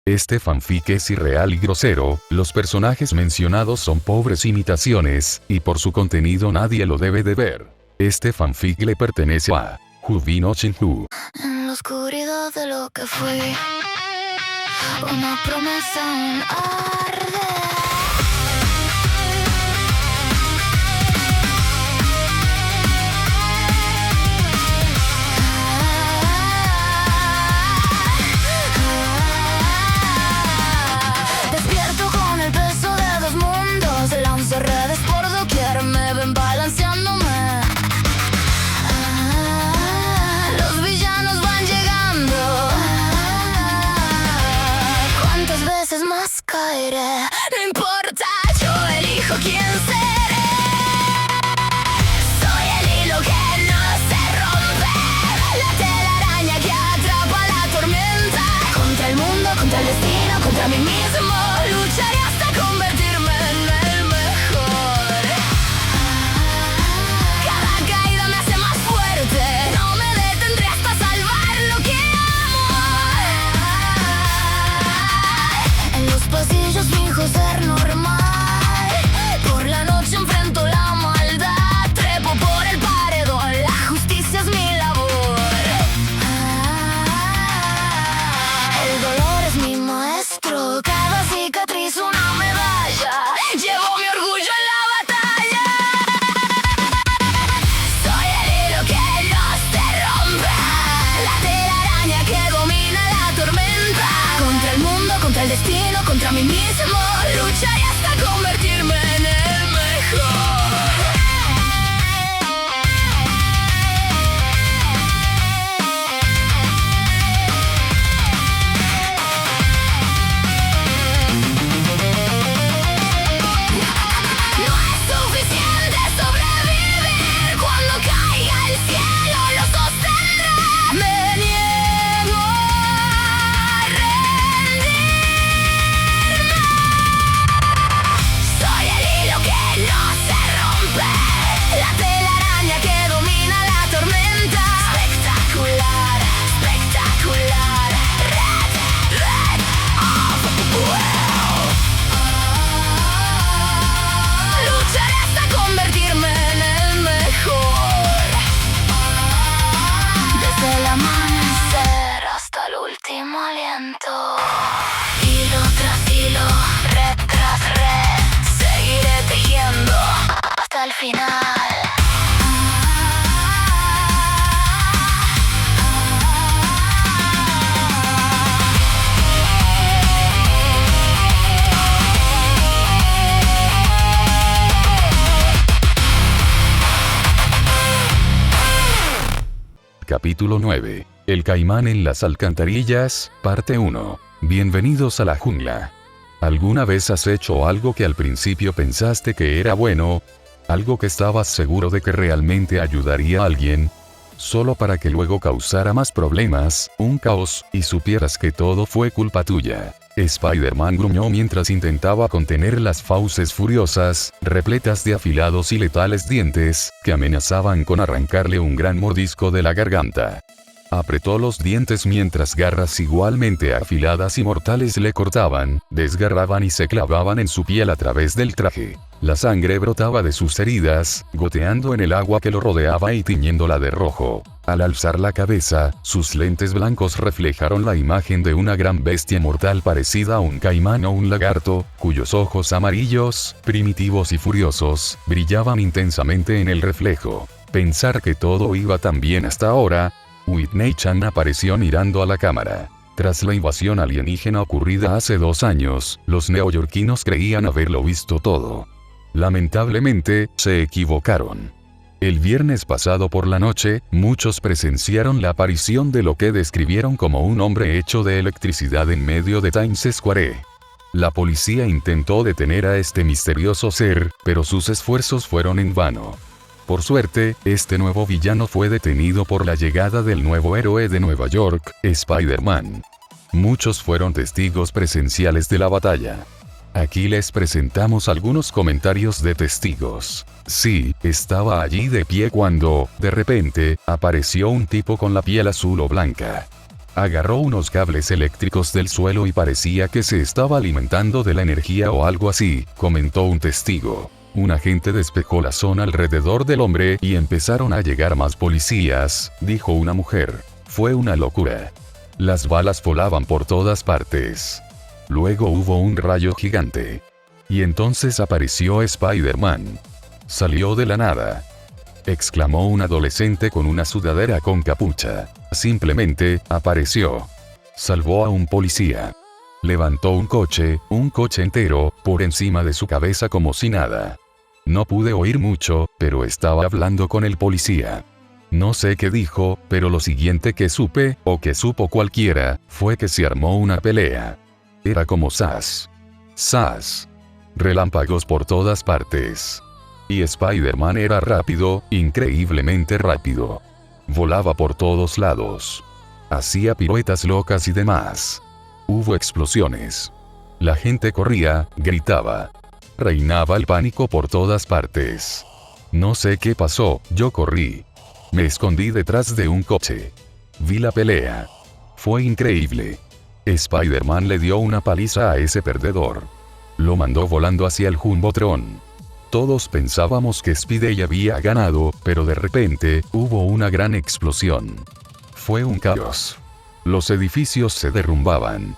Este fanfic es irreal y grosero, los personajes mencionados son pobres imitaciones, y por su contenido nadie lo debe de ver. Este fanfic le pertenece a Hubi no Shinhu. En la oscuridad de lo que fui, una promesa aún arde. Despierto con el peso de dos mundos, lanzo redes por doquier, me ven balanceándome. Los villanos van llegando. ¿Cuántas veces más caeré? No importa, yo elijo quién seré. Soy el hilo que no se rompe, la telaraña que atrapa la tormenta. Contra el mundo, contra el destino, contra mí mismo, lucharé hasta convertirme en el mejor. Cada caída me hace más fuerte, no me detendré hasta salvar lo que amo. En los pasillos finjo ser normal, por la noche enfrento la maldad, trepo por el paredón, la justicia es mi labor. El dolor es mi maestro, cada cicatriz una medalla, llevo mi orgullo en la batalla. Soy el hilo que no se rompe, la telaraña que domina la tormenta. Contra el mundo, contra el destino, contra mí mismo, lucharé hasta convertirme en el mejor. No es suficiente sobrevivir, cuando caiga el cielo lo sostendré. Me niego a rendirme. Soy el hilo que no se rompe, la telaraña que domina la tormenta. Espectacular, espectacular. Red of Wow. Lucharé hasta convertirme en el mejor. Desde el amanecer hasta el último aliento. Hilo tras hilo, red tras red, seguiré tejiendo hasta el final. Capítulo 9. El caimán en las alcantarillas, parte 1. Bienvenidos a la jungla. ¿Alguna vez has hecho algo que al principio pensaste que era bueno? ¿Algo que estabas seguro de que realmente ayudaría a alguien? Solo para que luego causara más problemas, un caos, y supieras que todo fue culpa tuya. Spider-Man gruñó mientras intentaba contener las fauces furiosas, repletas de afilados y letales dientes, que amenazaban con arrancarle un gran mordisco de la garganta. Apretó los dientes mientras garras igualmente afiladas y mortales le cortaban, desgarraban y se clavaban en su piel a través del traje. La sangre brotaba de sus heridas, goteando en el agua que lo rodeaba y tiñéndola de rojo. Al alzar la cabeza, sus lentes blancos reflejaron la imagen de una gran bestia mortal parecida a un caimán o un lagarto, cuyos ojos amarillos, primitivos y furiosos, brillaban intensamente en el reflejo. Pensar que todo iba tan bien hasta ahora. Whitney-chan apareció mirando a la cámara. Tras la invasión alienígena ocurrida hace 2 años, los neoyorquinos creían haberlo visto todo. Lamentablemente, se equivocaron. El viernes pasado por la noche, muchos presenciaron la aparición de lo que describieron como un hombre hecho de electricidad en medio de Times Square. La policía intentó detener a este misterioso ser, pero sus esfuerzos fueron en vano. Por suerte, este nuevo villano fue detenido por la llegada del nuevo héroe de Nueva York, Spider-Man. Muchos fueron testigos presenciales de la batalla. Aquí les presentamos algunos comentarios de testigos. Sí, estaba allí de pie cuando, de repente, apareció un tipo con la piel azul o blanca. Agarró unos cables eléctricos del suelo y parecía que se estaba alimentando de la energía o algo así, comentó un testigo. Un agente despejó la zona alrededor del hombre y empezaron a llegar más policías, dijo una mujer. Fue una locura. Las balas volaban por todas partes. Luego hubo un rayo gigante. Y entonces apareció Spider-Man. Salió de la nada. Exclamó un adolescente con una sudadera con capucha. Simplemente, apareció. Salvó a un policía. Levantó un coche entero, por encima de su cabeza como si nada. No pude oír mucho, pero estaba hablando con el policía. No sé qué dijo, pero lo siguiente que supe, o que supo cualquiera, fue que se armó una pelea. Era como ¡zas! ¡Zas! Relámpagos por todas partes. Y Spider-Man era rápido, increíblemente rápido. Volaba por todos lados. Hacía piruetas locas y demás. Hubo explosiones. La gente corría, gritaba. Reinaba el pánico por todas partes. No sé qué pasó, yo corrí. Me escondí detrás de un coche. Vi la pelea. Fue increíble. Spider-Man le dio una paliza a ese perdedor. Lo mandó volando hacia el Jumbotron. Todos pensábamos que Spidey había ganado, pero de repente, hubo una gran explosión. Fue un caos. Los edificios se derrumbaban.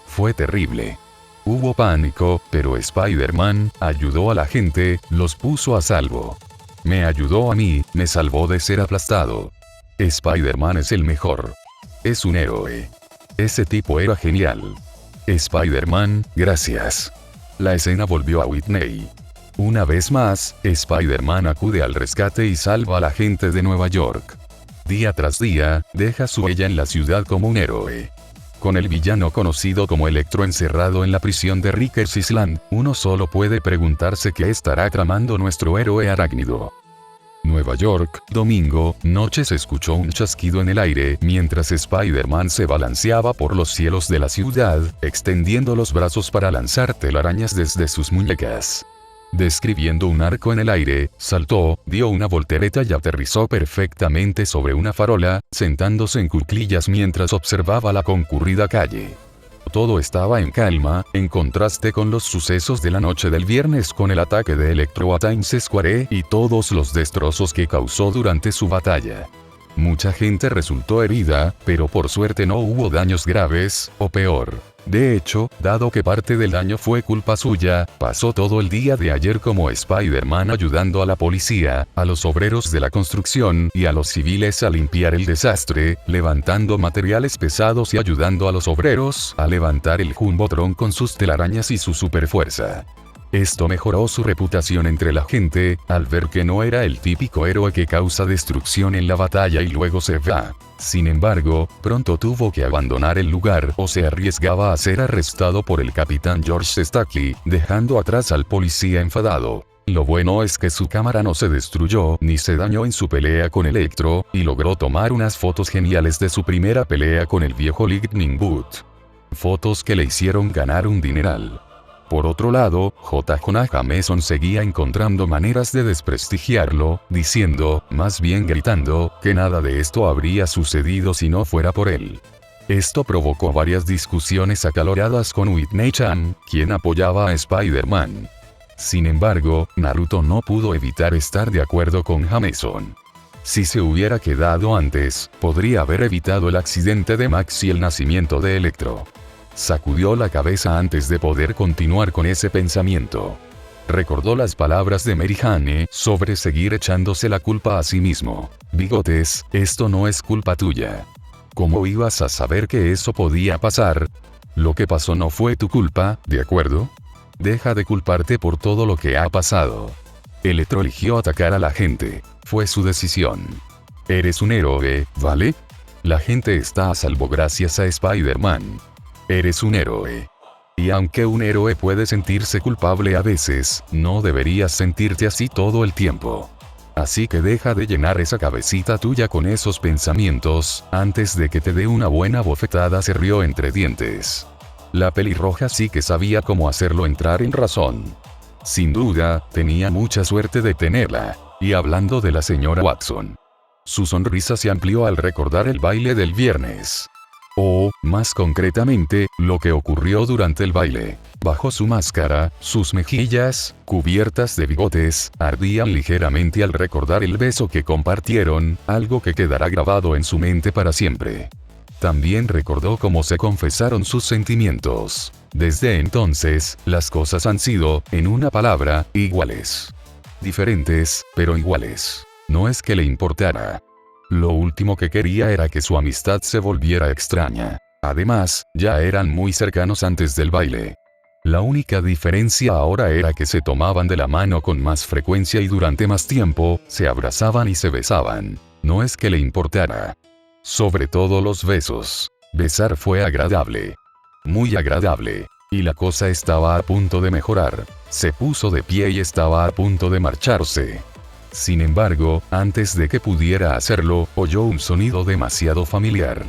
Fue terrible. Hubo pánico, pero Spider-Man ayudó a la gente, los puso a salvo. Me ayudó a mí, me salvó de ser aplastado. Spider-Man es el mejor. Es un héroe. Ese tipo era genial. Spider-Man, gracias. La escena volvió a Whitney. Una vez más, Spider-Man acude al rescate y salva a la gente de Nueva York. Día tras día, deja su huella en la ciudad como un héroe. Con el villano conocido como Electro encerrado en la prisión de Rikers Island, uno solo puede preguntarse qué estará tramando nuestro héroe arácnido. Nueva York, domingo, noche. Se escuchó un chasquido en el aire mientras Spider-Man se balanceaba por los cielos de la ciudad, extendiendo los brazos para lanzar telarañas desde sus muñecas. Describiendo un arco en el aire, saltó, dio una voltereta y aterrizó perfectamente sobre una farola, sentándose en cuclillas mientras observaba la concurrida calle. Todo estaba en calma, en contraste con los sucesos de la noche del viernes con el ataque de Electro a Times Square y todos los destrozos que causó durante su batalla. Mucha gente resultó herida, pero por suerte no hubo daños graves, o peor. De hecho, dado que parte del daño fue culpa suya, pasó todo el día de ayer como Spider-Man ayudando a la policía, a los obreros de la construcción y a los civiles a limpiar el desastre, levantando materiales pesados y ayudando a los obreros a levantar el Jumbotron con sus telarañas y su superfuerza. Esto mejoró su reputación entre la gente, al ver que no era el típico héroe que causa destrucción en la batalla y luego se va. Sin embargo, pronto tuvo que abandonar el lugar o se arriesgaba a ser arrestado por el capitán George Stacy, dejando atrás al policía enfadado. Lo bueno es que su cámara no se destruyó ni se dañó en su pelea con Electro, y logró tomar unas fotos geniales de su primera pelea con el viejo Lightning Boot. Fotos que le hicieron ganar un dineral. Por otro lado, J. Jonah Jameson seguía encontrando maneras de desprestigiarlo, diciendo, más bien gritando, que nada de esto habría sucedido si no fuera por él. Esto provocó varias discusiones acaloradas con Whitney-chan, quien apoyaba a Spider-Man. Sin embargo, Naruto no pudo evitar estar de acuerdo con Jameson. Si se hubiera quedado antes, podría haber evitado el accidente de Max y el nacimiento de Electro. Sacudió la cabeza antes de poder continuar con ese pensamiento. Recordó las palabras de Mary Jane sobre seguir echándose la culpa a sí mismo. Bigotes, esto no es culpa tuya. ¿Cómo ibas a saber que eso podía pasar? Lo que pasó no fue tu culpa, ¿de acuerdo? Deja de culparte por todo lo que ha pasado. Electro eligió atacar a la gente. Fue su decisión. Eres un héroe, ¿vale? La gente está a salvo gracias a Spider-Man. Eres un héroe. Y aunque un héroe puede sentirse culpable a veces, no deberías sentirte así todo el tiempo. Así que deja de llenar esa cabecita tuya con esos pensamientos, antes de que te dé una buena bofetada. Se rió entre dientes. La pelirroja sí que sabía cómo hacerlo entrar en razón. Sin duda, tenía mucha suerte de tenerla. Y hablando de la señora Watson. Su sonrisa se amplió al recordar el baile del viernes. O, más concretamente, lo que ocurrió durante el baile. Bajo su máscara, sus mejillas, cubiertas de bigotes, ardían ligeramente al recordar el beso que compartieron, algo que quedará grabado en su mente para siempre. También recordó cómo se confesaron sus sentimientos. Desde entonces, las cosas han sido, en una palabra, iguales. Diferentes, pero iguales. No es que le importara. Lo último que quería era que su amistad se volviera extraña. Además, ya eran muy cercanos antes del baile. La única diferencia ahora era que se tomaban de la mano con más frecuencia y durante más tiempo, se abrazaban y se besaban. No es que le importara. Sobre todo los besos. Besar fue agradable. Muy agradable. Y la cosa estaba a punto de mejorar. Se puso de pie y estaba a punto de marcharse. Sin embargo, antes de que pudiera hacerlo, oyó un sonido demasiado familiar.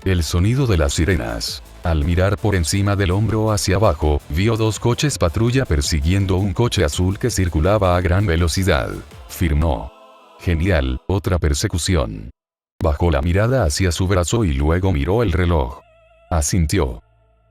El sonido de las sirenas. Al mirar por encima del hombro hacia abajo, vio 2 coches patrulla persiguiendo un coche azul que circulaba a gran velocidad. Firmó. Genial, otra persecución. Bajó la mirada hacia su brazo y luego miró el reloj. Asintió.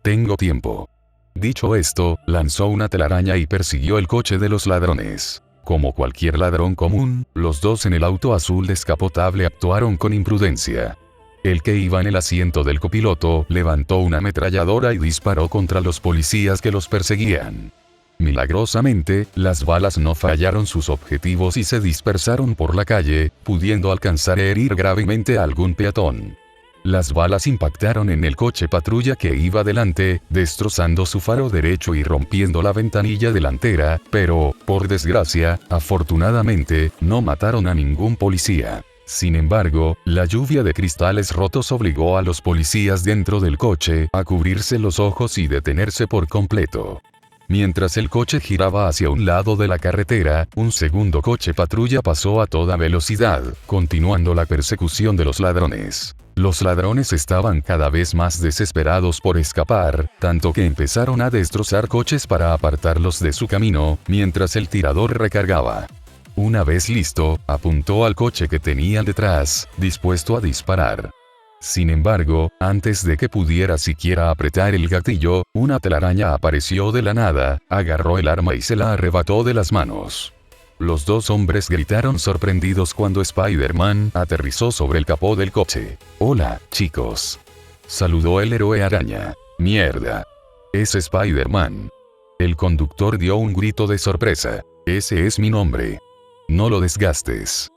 Tengo tiempo. Dicho esto, lanzó una telaraña y persiguió el coche de los ladrones. Como cualquier ladrón común, los 2 en el auto azul descapotable actuaron con imprudencia. El que iba en el asiento del copiloto levantó una ametralladora y disparó contra los policías que los perseguían. Milagrosamente, las balas no fallaron sus objetivos y se dispersaron por la calle, pudiendo alcanzar a herir gravemente a algún peatón. Las balas impactaron en el coche patrulla que iba delante, destrozando su faro derecho y rompiendo la ventanilla delantera, pero, por desgracia, afortunadamente, no mataron a ningún policía. Sin embargo, la lluvia de cristales rotos obligó a los policías dentro del coche a cubrirse los ojos y detenerse por completo. Mientras el coche giraba hacia un lado de la carretera, un segundo coche patrulla pasó a toda velocidad, continuando la persecución de los ladrones. Los ladrones estaban cada vez más desesperados por escapar, tanto que empezaron a destrozar coches para apartarlos de su camino, mientras el tirador recargaba. Una vez listo, apuntó al coche que tenían detrás, dispuesto a disparar. Sin embargo, antes de que pudiera siquiera apretar el gatillo, una telaraña apareció de la nada, agarró el arma y se la arrebató de las manos. Los 2 hombres gritaron sorprendidos cuando Spider-Man aterrizó sobre el capó del coche. «Hola, chicos», saludó el héroe araña. «Mierda. Es Spider-Man». El conductor dio un grito de sorpresa. «Ese es mi nombre. No lo desgastes».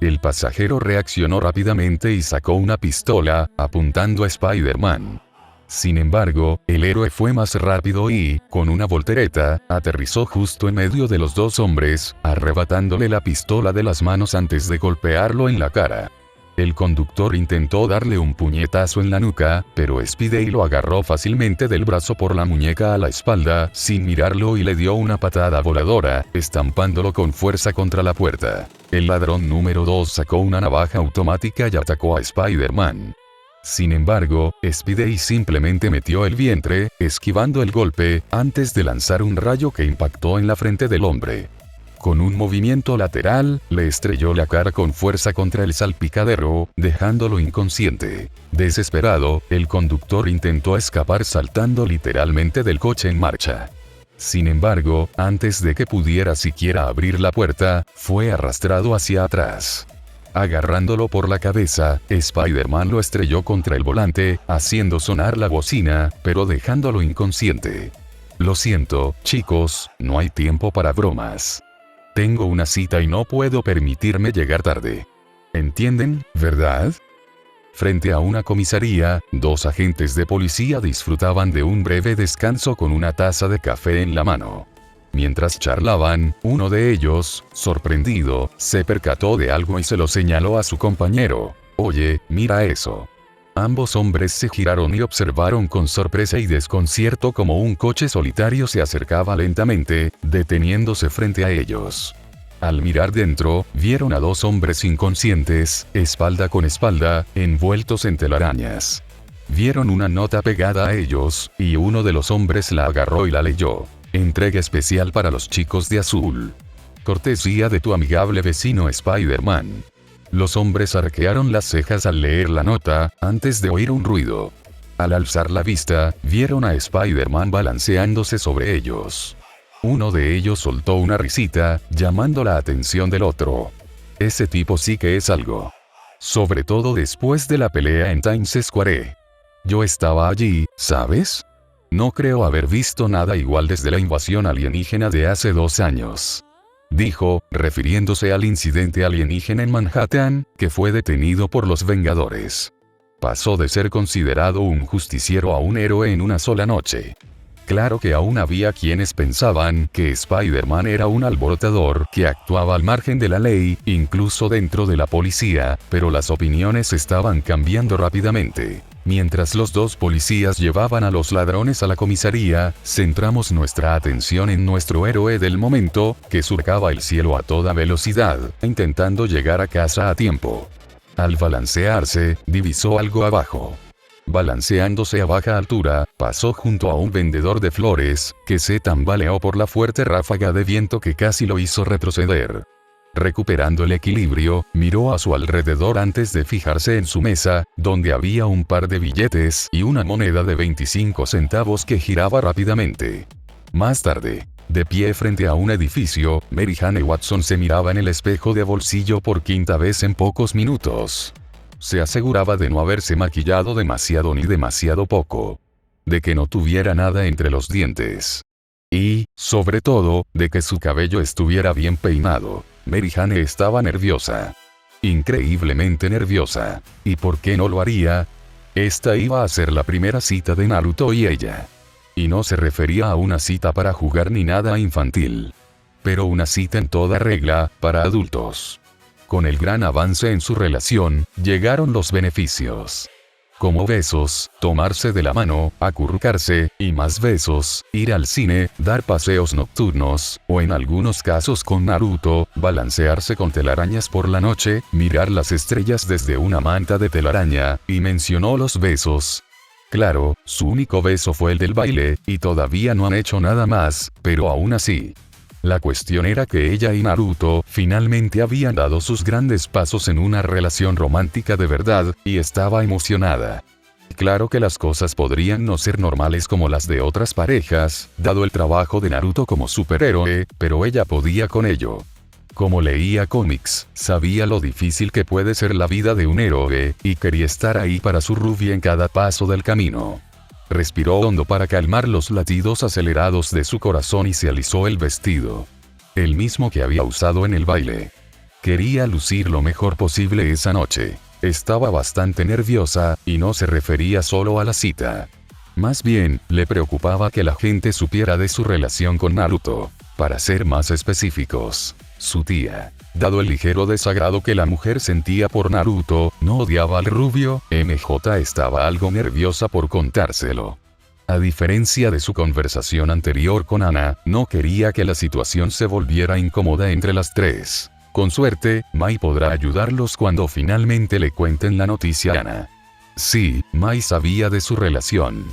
El pasajero reaccionó rápidamente y sacó una pistola, apuntando a Spider-Man. Sin embargo, el héroe fue más rápido y, con una voltereta, aterrizó justo en medio de los 2 hombres, arrebatándole la pistola de las manos antes de golpearlo en la cara. El conductor intentó darle un puñetazo en la nuca, pero Spidey lo agarró fácilmente del brazo por la muñeca a la espalda, sin mirarlo y le dio una patada voladora, estampándolo con fuerza contra la puerta. El ladrón número 2 sacó una navaja automática y atacó a Spider-Man. Sin embargo, Spidey simplemente metió el vientre, esquivando el golpe, antes de lanzar un rayo que impactó en la frente del hombre. Con un movimiento lateral, le estrelló la cara con fuerza contra el salpicadero, dejándolo inconsciente. Desesperado, el conductor intentó escapar saltando literalmente del coche en marcha. Sin embargo, antes de que pudiera siquiera abrir la puerta, fue arrastrado hacia atrás. Agarrándolo por la cabeza, Spider-Man lo estrelló contra el volante, haciendo sonar la bocina, pero dejándolo inconsciente. «Lo siento, chicos, no hay tiempo para bromas. Tengo una cita y no puedo permitirme llegar tarde. ¿Entienden, verdad?». Frente a una comisaría, 2 agentes de policía disfrutaban de un breve descanso con una taza de café en la mano. Mientras charlaban, uno de ellos, sorprendido, se percató de algo y se lo señaló a su compañero. «Oye, mira eso». Ambos hombres se giraron y observaron con sorpresa y desconcierto cómo un coche solitario se acercaba lentamente, deteniéndose frente a ellos. Al mirar dentro, vieron a 2 hombres inconscientes, espalda con espalda, envueltos en telarañas. Vieron una nota pegada a ellos, y uno de los hombres la agarró y la leyó. «Entrega especial para los chicos de azul. Cortesía de tu amigable vecino Spider-Man». Los hombres arquearon las cejas al leer la nota, antes de oír un ruido. Al alzar la vista, vieron a Spider-Man balanceándose sobre ellos. Uno de ellos soltó una risita, llamando la atención del otro. Ese tipo sí que es algo. Sobre todo después de la pelea en Times Square. Yo estaba allí, ¿sabes? No creo haber visto nada igual desde la invasión alienígena de hace 2 años. Dijo, refiriéndose al incidente alienígena en Manhattan, que fue detenido por los Vengadores. Pasó de ser considerado un justiciero a un héroe en una sola noche. Claro que aún había quienes pensaban que Spider-Man era un alborotador que actuaba al margen de la ley, incluso dentro de la policía, pero las opiniones estaban cambiando rápidamente. Mientras los 2 policías llevaban a los ladrones a la comisaría, centramos nuestra atención en nuestro héroe del momento, que surcaba el cielo a toda velocidad, intentando llegar a casa a tiempo. Al balancearse, divisó algo abajo. Balanceándose a baja altura, pasó junto a un vendedor de flores, que se tambaleó por la fuerte ráfaga de viento que casi lo hizo retroceder. Recuperando el equilibrio, miró a su alrededor antes de fijarse en su mesa, donde había un par de billetes y una moneda de 25 centavos que giraba rápidamente. Más tarde, de pie frente a un edificio, Mary Jane Watson se miraba en el espejo de bolsillo por 5ª vez en pocos minutos. Se aseguraba de no haberse maquillado demasiado ni demasiado poco. De que no tuviera nada entre los dientes. Y, sobre todo, de que su cabello estuviera bien peinado. Mary Jane estaba nerviosa. Increíblemente nerviosa. ¿Y por qué no lo haría? Esta iba a ser la primera cita de Naruto y ella. Y no se refería a una cita para jugar ni nada infantil. Pero una cita en toda regla, para adultos. Con el gran avance en su relación, llegaron los beneficios. Como besos, tomarse de la mano, acurrucarse, y más besos, ir al cine, dar paseos nocturnos, o en algunos casos con Naruto, balancearse con telarañas por la noche, mirar las estrellas desde una manta de telaraña, y mencionó los besos. Claro, su único beso fue el del baile, y todavía no han hecho nada más, pero aún así. La cuestión era que ella y Naruto finalmente habían dado sus grandes pasos en una relación romántica de verdad, y estaba emocionada. Claro que las cosas podrían no ser normales como las de otras parejas, dado el trabajo de Naruto como superhéroe, pero ella podía con ello. Como leía cómics, sabía lo difícil que puede ser la vida de un héroe, y quería estar ahí para su Ruby en cada paso del camino. Respiró hondo para calmar los latidos acelerados de su corazón y se alisó el vestido. El mismo que había usado en el baile. Quería lucir lo mejor posible esa noche. Estaba bastante nerviosa, y no se refería solo a la cita. Más bien, le preocupaba que la gente supiera de su relación con Naruto. Para ser más específicos, su tía. Dado el ligero desagrado que la mujer sentía por Naruto, no odiaba al rubio, MJ estaba algo nerviosa por contárselo. A diferencia de su conversación anterior con Ana, no quería que la situación se volviera incómoda entre las 3. Con suerte, Mai podrá ayudarlos cuando finalmente le cuenten la noticia a Ana. Sí, Mai sabía de su relación.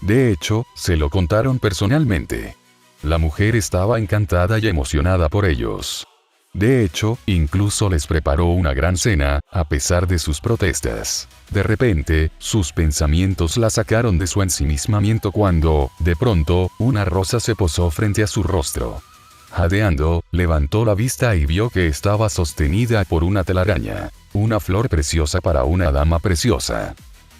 De hecho, se lo contaron personalmente. La mujer estaba encantada y emocionada por ellos. De hecho, incluso les preparó una gran cena, a pesar de sus protestas. De repente, sus pensamientos la sacaron de su ensimismamiento cuando, de pronto, una rosa se posó frente a su rostro. Jadeando, levantó la vista y vio que estaba sostenida por una telaraña. Una flor preciosa para una dama preciosa.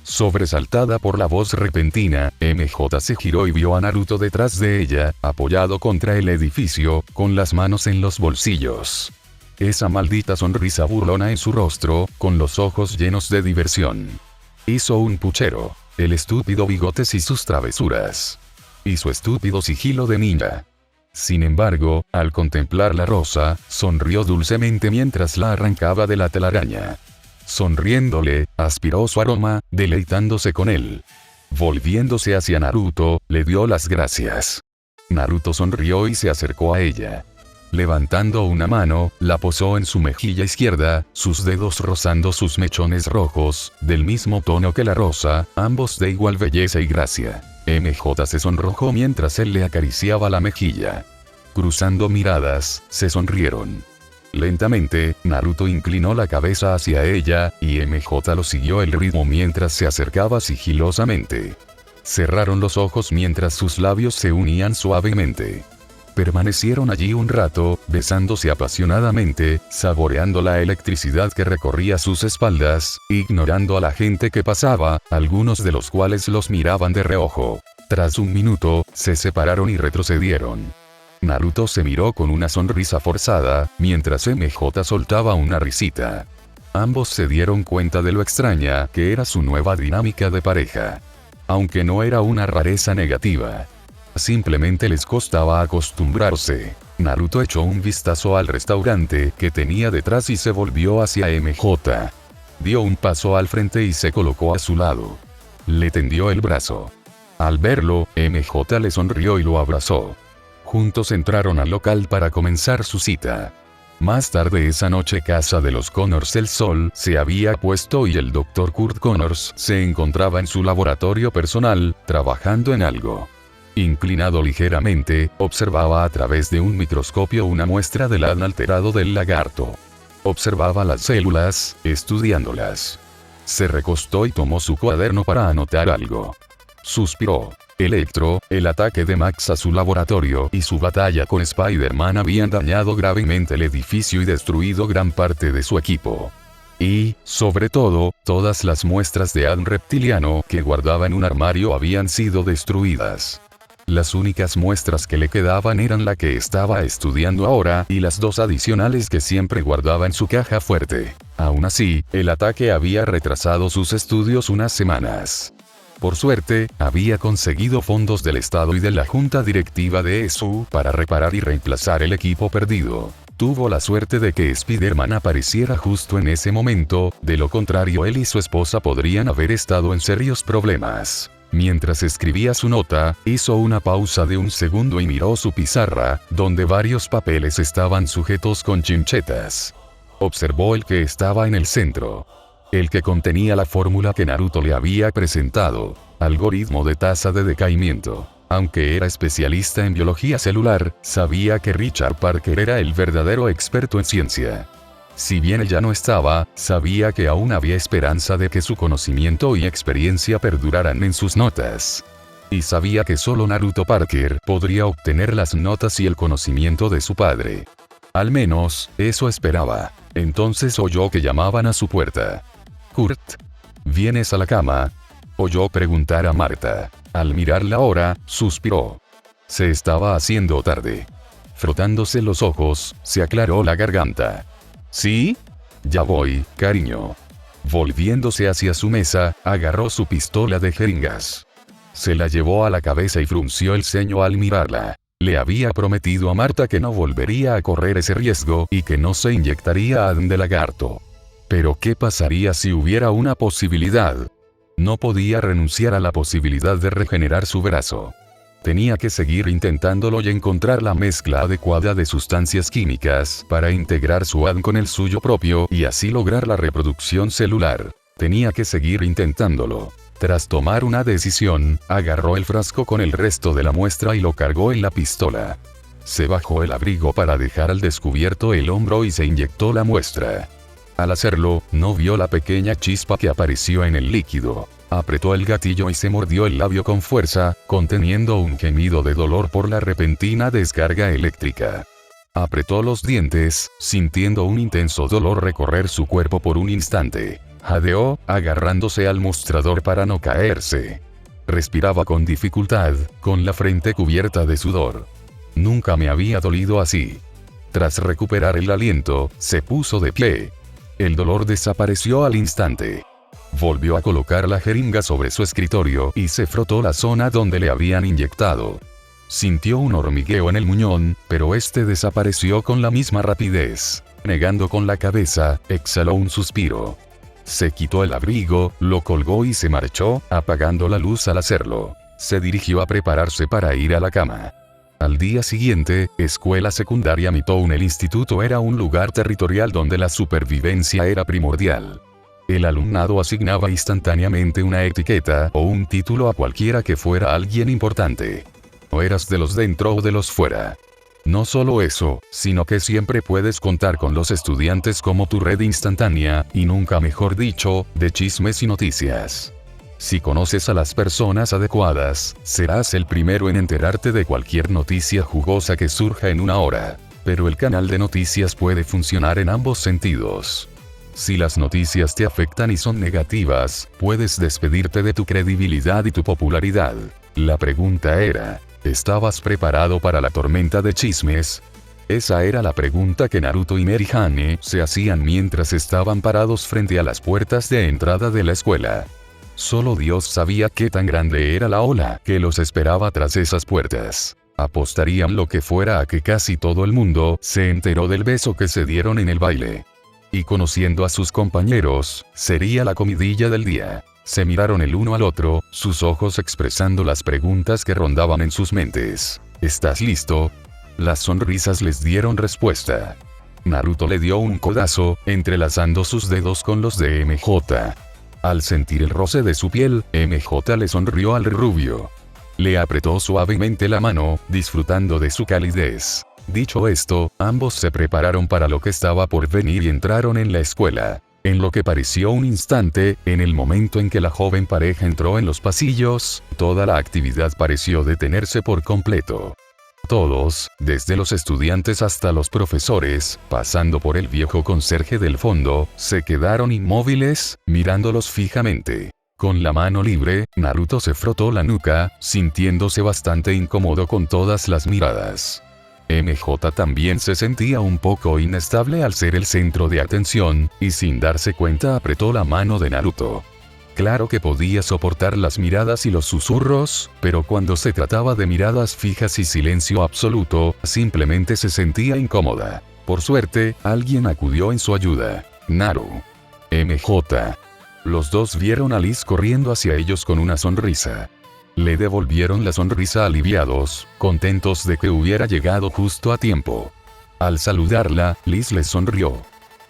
Sobresaltada por la voz repentina, MJ se giró y vio a Naruto detrás de ella, apoyado contra el edificio, con las manos en los bolsillos. Esa maldita sonrisa burlona en su rostro, con los ojos llenos de diversión. Hizo un puchero. El estúpido bigotes y sus travesuras. Y su estúpido sigilo de ninja. Sin embargo, al contemplar la rosa, sonrió dulcemente mientras la arrancaba de la telaraña. Sonriéndole, aspiró su aroma, deleitándose con él. Volviéndose hacia Naruto, le dio las gracias. Naruto sonrió y se acercó a ella. Levantando una mano, la posó en su mejilla izquierda, sus dedos rozando sus mechones rojos, del mismo tono que la rosa, ambos de igual belleza y gracia. MJ se sonrojó mientras él le acariciaba la mejilla. Cruzando miradas, se sonrieron. Lentamente, Naruto inclinó la cabeza hacia ella, y MJ lo siguió el ritmo mientras se acercaba sigilosamente. Cerraron los ojos mientras sus labios se unían suavemente. Permanecieron allí un rato, besándose apasionadamente, saboreando la electricidad que recorría sus espaldas, ignorando a la gente que pasaba, algunos de los cuales los miraban de reojo. Tras un minuto, se separaron y retrocedieron. Naruto se miró con una sonrisa forzada, mientras MJ soltaba una risita. Ambos se dieron cuenta de lo extraña que era su nueva dinámica de pareja. Aunque no era una rareza negativa. Simplemente les costaba acostumbrarse. Naruto echó un vistazo al restaurante que tenía detrás y se volvió hacia MJ. Dio un paso al frente y se colocó a su lado. Le tendió el brazo. Al verlo, MJ le sonrió y lo abrazó. Juntos entraron al local para comenzar su cita. Más tarde esa noche casa de los Connors el sol se había puesto y el Dr. Kurt Connors se encontraba en su laboratorio personal, trabajando en algo. Inclinado ligeramente, observaba a través de un microscopio una muestra del ADN alterado del lagarto. Observaba las células, estudiándolas. Se recostó y tomó su cuaderno para anotar algo. Suspiró. Electro, el ataque de Max a su laboratorio y su batalla con Spider-Man habían dañado gravemente el edificio y destruido gran parte de su equipo. Y, sobre todo, todas las muestras de ADN reptiliano que guardaba en un armario habían sido destruidas. Las únicas muestras que le quedaban eran la que estaba estudiando ahora y las 2 adicionales que siempre guardaba en su caja fuerte. Aún así, el ataque había retrasado sus estudios unas semanas. Por suerte, había conseguido fondos del Estado y de la Junta Directiva de ESU para reparar y reemplazar el equipo perdido. Tuvo la suerte de que Spider-Man apareciera justo en ese momento, de lo contrario él y su esposa podrían haber estado en serios problemas. Mientras escribía su nota, hizo una pausa de un segundo y miró su pizarra, donde varios papeles estaban sujetos con chinchetas. Observó el que estaba en el centro. El que contenía la fórmula que Naruto le había presentado, algoritmo de tasa de decaimiento. Aunque era especialista en biología celular, sabía que Richard Parker era el verdadero experto en ciencia. Si bien ella no estaba, sabía que aún había esperanza de que su conocimiento y experiencia perduraran en sus notas. Y sabía que solo Naruto Parker podría obtener las notas y el conocimiento de su padre. Al menos, eso esperaba. Entonces oyó que llamaban a su puerta. Kurt, ¿vienes a la cama?, oyó preguntar a Marta. Al mirar la hora, suspiró. Se estaba haciendo tarde. Frotándose los ojos, se aclaró la garganta. ¿Sí? Ya voy, cariño. Volviéndose hacia su mesa, agarró su pistola de jeringas. Se la llevó a la cabeza y frunció el ceño al mirarla. Le había prometido a Marta que no volvería a correr ese riesgo y que no se inyectaría ADN de lagarto. Pero ¿qué pasaría si hubiera una posibilidad? No podía renunciar a la posibilidad de regenerar su brazo. Tenía que seguir intentándolo y encontrar la mezcla adecuada de sustancias químicas para integrar su ADN con el suyo propio y así lograr la reproducción celular. Tenía que seguir intentándolo. Tras tomar una decisión, agarró el frasco con el resto de la muestra y lo cargó en la pistola. Se bajó el abrigo para dejar al descubierto el hombro y se inyectó la muestra. Al hacerlo, no vio la pequeña chispa que apareció en el líquido. Apretó el gatillo y se mordió el labio con fuerza, conteniendo un gemido de dolor por la repentina descarga eléctrica. Apretó los dientes, sintiendo un intenso dolor recorrer su cuerpo por un instante. Jadeó, agarrándose al mostrador para no caerse. Respiraba con dificultad, con la frente cubierta de sudor. Nunca me había dolido así. Tras recuperar el aliento, se puso de pie. El dolor desapareció al instante. Volvió a colocar la jeringa sobre su escritorio y se frotó la zona donde le habían inyectado. Sintió un hormigueo en el muñón, pero este desapareció con la misma rapidez. Negando con la cabeza, exhaló un suspiro. Se quitó el abrigo, lo colgó y se marchó, apagando la luz al hacerlo. Se dirigió a prepararse para ir a la cama. Al día siguiente, escuela secundaria Mitown. El instituto era un lugar territorial donde la supervivencia era primordial. El alumnado asignaba instantáneamente una etiqueta o un título a cualquiera que fuera alguien importante. O eras de los dentro o de los fuera. No solo eso, sino que siempre puedes contar con los estudiantes como tu red instantánea, y nunca mejor dicho, de chismes y noticias. Si conoces a las personas adecuadas, serás el primero en enterarte de cualquier noticia jugosa que surja en una hora. Pero el canal de noticias puede funcionar en ambos sentidos. Si las noticias te afectan y son negativas, puedes despedirte de tu credibilidad y tu popularidad. La pregunta era, ¿estabas preparado para la tormenta de chismes? Esa era la pregunta que Naruto y Merihane se hacían mientras estaban parados frente a las puertas de entrada de la escuela. Solo Dios sabía qué tan grande era la ola que los esperaba tras esas puertas. Apostarían lo que fuera a que casi todo el mundo se enteró del beso que se dieron en el baile. Y conociendo a sus compañeros, sería la comidilla del día. Se miraron el uno al otro, sus ojos expresando las preguntas que rondaban en sus mentes. ¿Estás listo? Las sonrisas les dieron respuesta. Naruto le dio un codazo, entrelazando sus dedos con los de MJ. Al sentir el roce de su piel, MJ le sonrió al rubio. Le apretó suavemente la mano, disfrutando de su calidez. Dicho esto, ambos se prepararon para lo que estaba por venir y entraron en la escuela. En lo que pareció un instante, en el momento en que la joven pareja entró en los pasillos, toda la actividad pareció detenerse por completo. Todos, desde los estudiantes hasta los profesores, pasando por el viejo conserje del fondo, se quedaron inmóviles, mirándolos fijamente. Con la mano libre, Naruto se frotó la nuca, sintiéndose bastante incómodo con todas las miradas. MJ también se sentía un poco inestable al ser el centro de atención, y sin darse cuenta apretó la mano de Naruto. Claro que podía soportar las miradas y los susurros, pero cuando se trataba de miradas fijas y silencio absoluto, simplemente se sentía incómoda. Por suerte, alguien acudió en su ayuda. Naru. MJ. Los dos vieron a Liz corriendo hacia ellos con una sonrisa. Le devolvieron la sonrisa aliviados, contentos de que hubiera llegado justo a tiempo. Al saludarla, Liz les sonrió.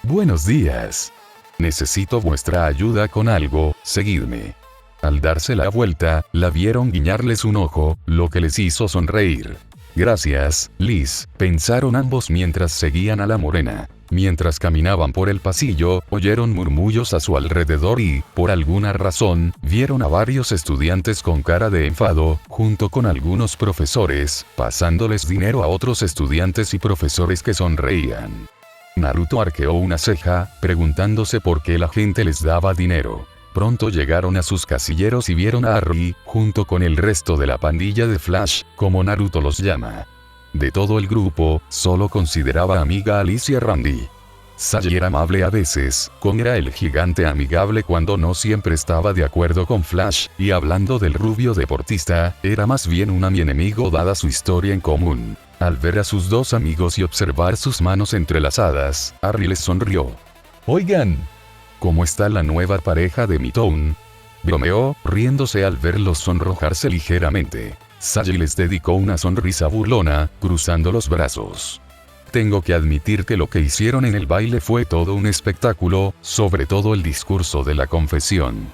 «Buenos días. Necesito vuestra ayuda con algo, seguidme». Al darse la vuelta, la vieron guiñarles un ojo, lo que les hizo sonreír. «Gracias, Liz», pensaron ambos mientras seguían a la morena. Mientras caminaban por el pasillo, oyeron murmullos a su alrededor y, por alguna razón, vieron a varios estudiantes con cara de enfado, junto con algunos profesores, pasándoles dinero a otros estudiantes y profesores que sonreían. Naruto arqueó una ceja, preguntándose por qué la gente les daba dinero. Pronto llegaron a sus casilleros y vieron a Harry, junto con el resto de la pandilla de Flash, como Naruto los llama. De todo el grupo, solo consideraba amiga a Liz y a Randy. Sagi era amable a veces, Kon era el gigante amigable cuando no siempre estaba de acuerdo con Flash, y hablando del rubio deportista, era más bien un enemigo dada su historia en común. Al ver a sus dos amigos y observar sus manos entrelazadas, Harry les sonrió. «Oigan, ¿cómo está la nueva pareja de Mitown?», bromeó, riéndose al verlos sonrojarse ligeramente. Sagi les dedicó una sonrisa burlona, cruzando los brazos. Tengo que admitir que lo que hicieron en el baile fue todo un espectáculo, sobre todo el discurso de la confesión.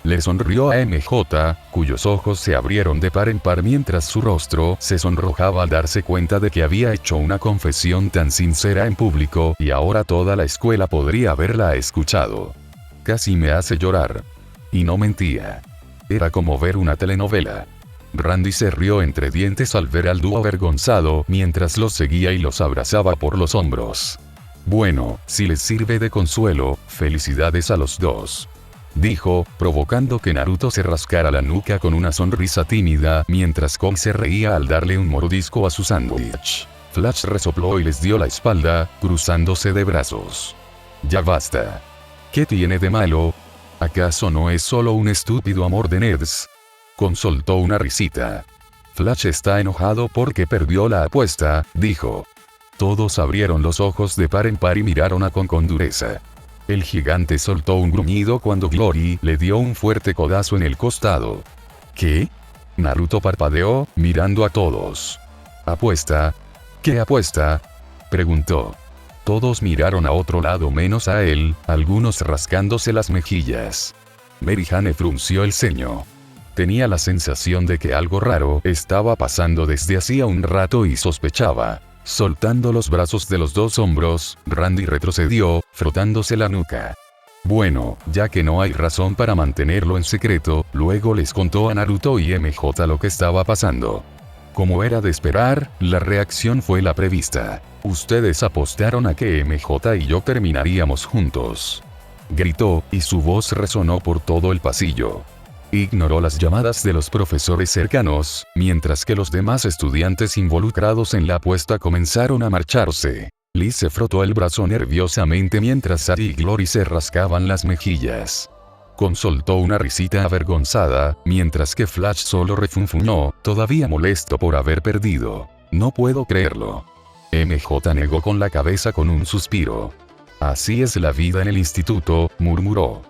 Le sonrió a MJ, cuyos ojos se abrieron de par en par mientras su rostro se sonrojaba al darse cuenta de que había hecho una confesión tan sincera en público y ahora toda la escuela podría haberla escuchado. Casi me hace llorar. Y no mentía. Era como ver una telenovela. Randy se rió entre dientes al ver al dúo avergonzado mientras los seguía y los abrazaba por los hombros. Bueno, si les sirve de consuelo, felicidades a los dos, dijo, provocando que Naruto se rascara la nuca con una sonrisa tímida mientras Kon se reía al darle un mordisco a su sándwich. Flash resopló y les dio la espalda, cruzándose de brazos. Ya basta. ¿Qué tiene de malo? ¿Acaso no es solo un estúpido amor de nerds? Kon soltó una risita. Flash está enojado porque perdió la apuesta, dijo. Todos abrieron los ojos de par en par y miraron a Kon con dureza. El gigante soltó un gruñido cuando Glory le dio un fuerte codazo en el costado. ¿Qué? Naruto parpadeó, mirando a todos. ¿Apuesta? ¿Qué apuesta?, preguntó. Todos miraron a otro lado menos a él, algunos rascándose las mejillas. Merihane frunció el ceño. Tenía la sensación de que algo raro estaba pasando desde hacía un rato y sospechaba. Soltando los brazos de los dos hombros, Randy retrocedió, frotándose la nuca. Bueno, ya que no hay razón para mantenerlo en secreto, luego les contó a Naruto y MJ lo que estaba pasando. Como era de esperar, la reacción fue la prevista. Ustedes apostaron a que MJ y yo terminaríamos juntos. Gritó, y su voz resonó por todo el pasillo. Ignoró las llamadas de los profesores cercanos, mientras que los demás estudiantes involucrados en la apuesta comenzaron a marcharse. Liz se frotó el brazo nerviosamente mientras Sadie y Glory se rascaban las mejillas. Con soltó una risita avergonzada, mientras que Flash solo refunfuñó, todavía molesto por haber perdido. No puedo creerlo. MJ negó con la cabeza con un suspiro. Así es la vida en el instituto, murmuró.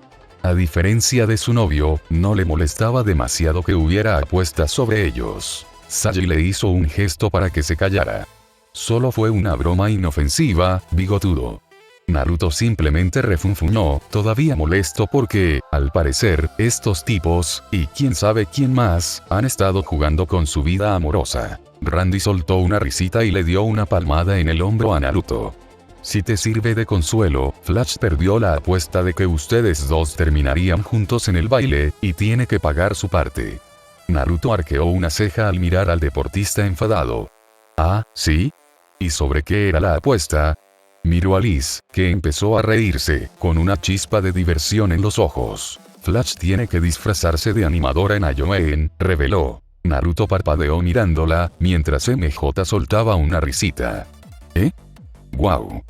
A diferencia de su novio, no le molestaba demasiado que hubiera apuestas sobre ellos. Sadie le hizo un gesto para que se callara. Solo fue una broma inofensiva, bigotudo. Naruto simplemente refunfuñó, todavía molesto porque, al parecer, estos tipos, y quién sabe quién más, han estado jugando con su vida amorosa. Randy soltó una risita y le dio una palmada en el hombro a Naruto. Si te sirve de consuelo, Flash perdió la apuesta de que ustedes dos terminarían juntos en el baile, y tiene que pagar su parte. Naruto arqueó una ceja al mirar al deportista enfadado. Ah, ¿sí? ¿Y sobre qué era la apuesta? Miró a Liz, que empezó a reírse, con una chispa de diversión en los ojos. Flash tiene que disfrazarse de animadora en Ayoen, reveló. Naruto parpadeó mirándola, mientras MJ soltaba una risita. ¿Eh? ¡Guau!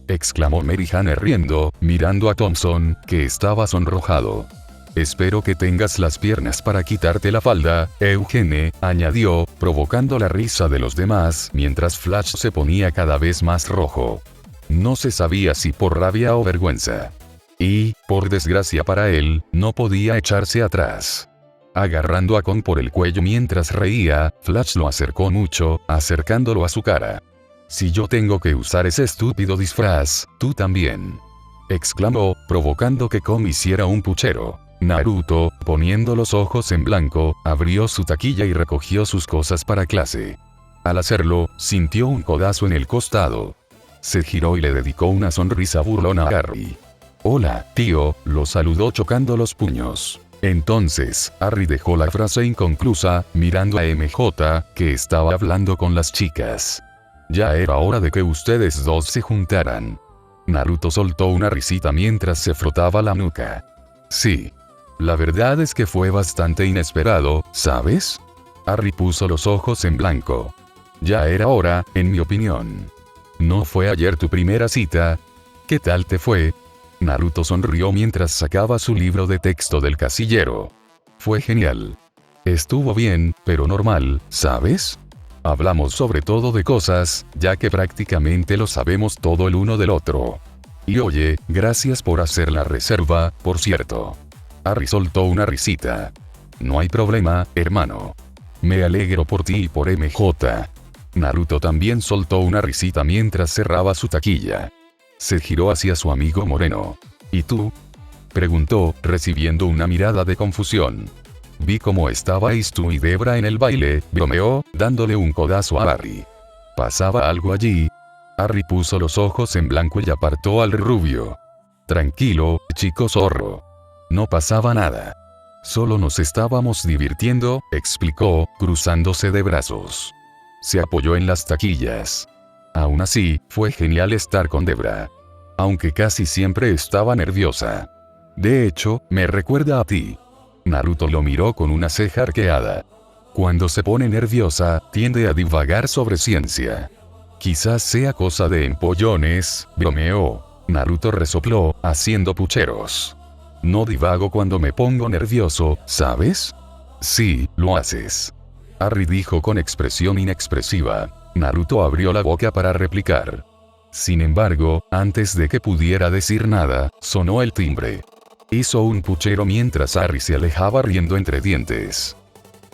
Exclamó Marihane riendo, mirando a Thompson, que estaba sonrojado. Espero que tengas las piernas para quitarte la falda, Eugene, añadió, provocando la risa de los demás, mientras Flash se ponía cada vez más rojo. No se sabía si por rabia o vergüenza. Y, por desgracia para él, no podía echarse atrás. Agarrando a Kon por el cuello mientras reía, Flash lo acercó mucho, acercándolo a su cara. Si yo tengo que usar ese estúpido disfraz, tú también. Exclamó, provocando que Kon hiciera un puchero. Naruto, poniendo los ojos en blanco, abrió su taquilla y recogió sus cosas para clase. Al hacerlo, sintió un codazo en el costado. Se giró y le dedicó una sonrisa burlona a Harry. Hola, tío, lo saludó chocando los puños. Entonces, Harry dejó la frase inconclusa, mirando a MJ, que estaba hablando con las chicas. Ya era hora de que ustedes dos se juntaran. Naruto soltó una risita mientras se frotaba la nuca. Sí. La verdad es que fue bastante inesperado, ¿sabes? Harry puso los ojos en blanco. Ya era hora, en mi opinión. ¿No fue ayer tu primera cita? ¿Qué tal te fue? Naruto sonrió mientras sacaba su libro de texto del casillero. Fue genial. Estuvo bien, pero normal, ¿sabes? Hablamos sobre todo de cosas, ya que prácticamente lo sabemos todo el uno del otro. Y oye, gracias por hacer la reserva, por cierto. Harry soltó una risita. No hay problema, hermano. Me alegro por ti y por MJ. Naruto también soltó una risita mientras cerraba su taquilla. Se giró hacia su amigo moreno. ¿Y tú? Preguntó, recibiendo una mirada de confusión. Vi cómo estabais tú y Debra en el baile, bromeó, dándole un codazo a Harry. ¿Pasaba algo allí? Harry puso los ojos en blanco y apartó al rubio. Tranquilo, chico zorro. No pasaba nada. Solo nos estábamos divirtiendo, explicó, cruzándose de brazos. Se apoyó en las taquillas. Aún así, fue genial estar con Debra. Aunque casi siempre estaba nerviosa. De hecho, me recuerda a ti. Naruto lo miró con una ceja arqueada. Cuando se pone nerviosa, tiende a divagar sobre ciencia. Quizás sea cosa de empollones, bromeó. Naruto resopló, haciendo pucheros. No divago cuando me pongo nervioso, ¿sabes? Sí, lo haces. Harry dijo con expresión inexpresiva. Naruto abrió la boca para replicar. Sin embargo, antes de que pudiera decir nada, sonó el timbre. Hizo un puchero mientras Harry se alejaba riendo entre dientes.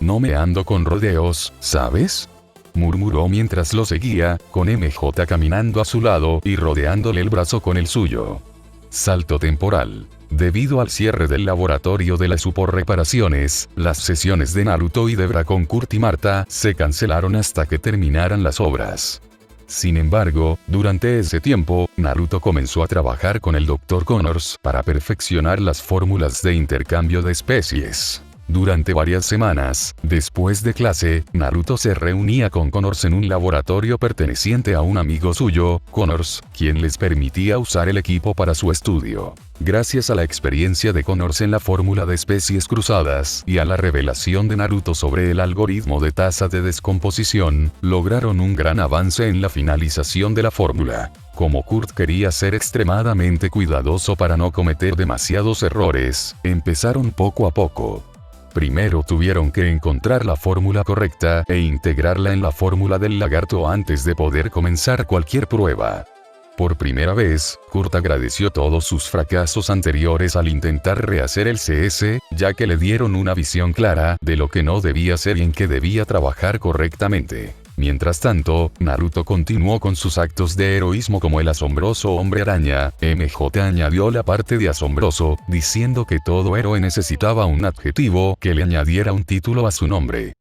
No me ando con rodeos, ¿sabes? Murmuró mientras lo seguía, con MJ caminando a su lado y rodeándole el brazo con el suyo. Salto temporal. Debido al cierre del laboratorio de las reparaciones, las sesiones de Naruto y Debra con Kurt y Marta se cancelaron hasta que terminaran las obras. Sin embargo, durante ese tiempo, Naruto comenzó a trabajar con el Dr. Connors para perfeccionar las fórmulas de intercambio de especies. Durante varias semanas, después de clase, Naruto se reunía con Connors en un laboratorio perteneciente a un amigo suyo, Connors, quien les permitía usar el equipo para su estudio. Gracias a la experiencia de Connors en la fórmula de especies cruzadas y a la revelación de Naruto sobre el algoritmo de tasa de descomposición, lograron un gran avance en la finalización de la fórmula. Como Kurt quería ser extremadamente cuidadoso para no cometer demasiados errores, empezaron poco a poco. Primero tuvieron que encontrar la fórmula correcta e integrarla en la fórmula del lagarto antes de poder comenzar cualquier prueba. Por primera vez, Kurt agradeció todos sus fracasos anteriores al intentar rehacer el CS, ya que le dieron una visión clara de lo que no debía hacer y en qué debía trabajar correctamente. Mientras tanto, Naruto continuó con sus actos de heroísmo como el asombroso hombre araña. MJ añadió la parte de asombroso, diciendo que todo héroe necesitaba un adjetivo que le añadiera un título a su nombre.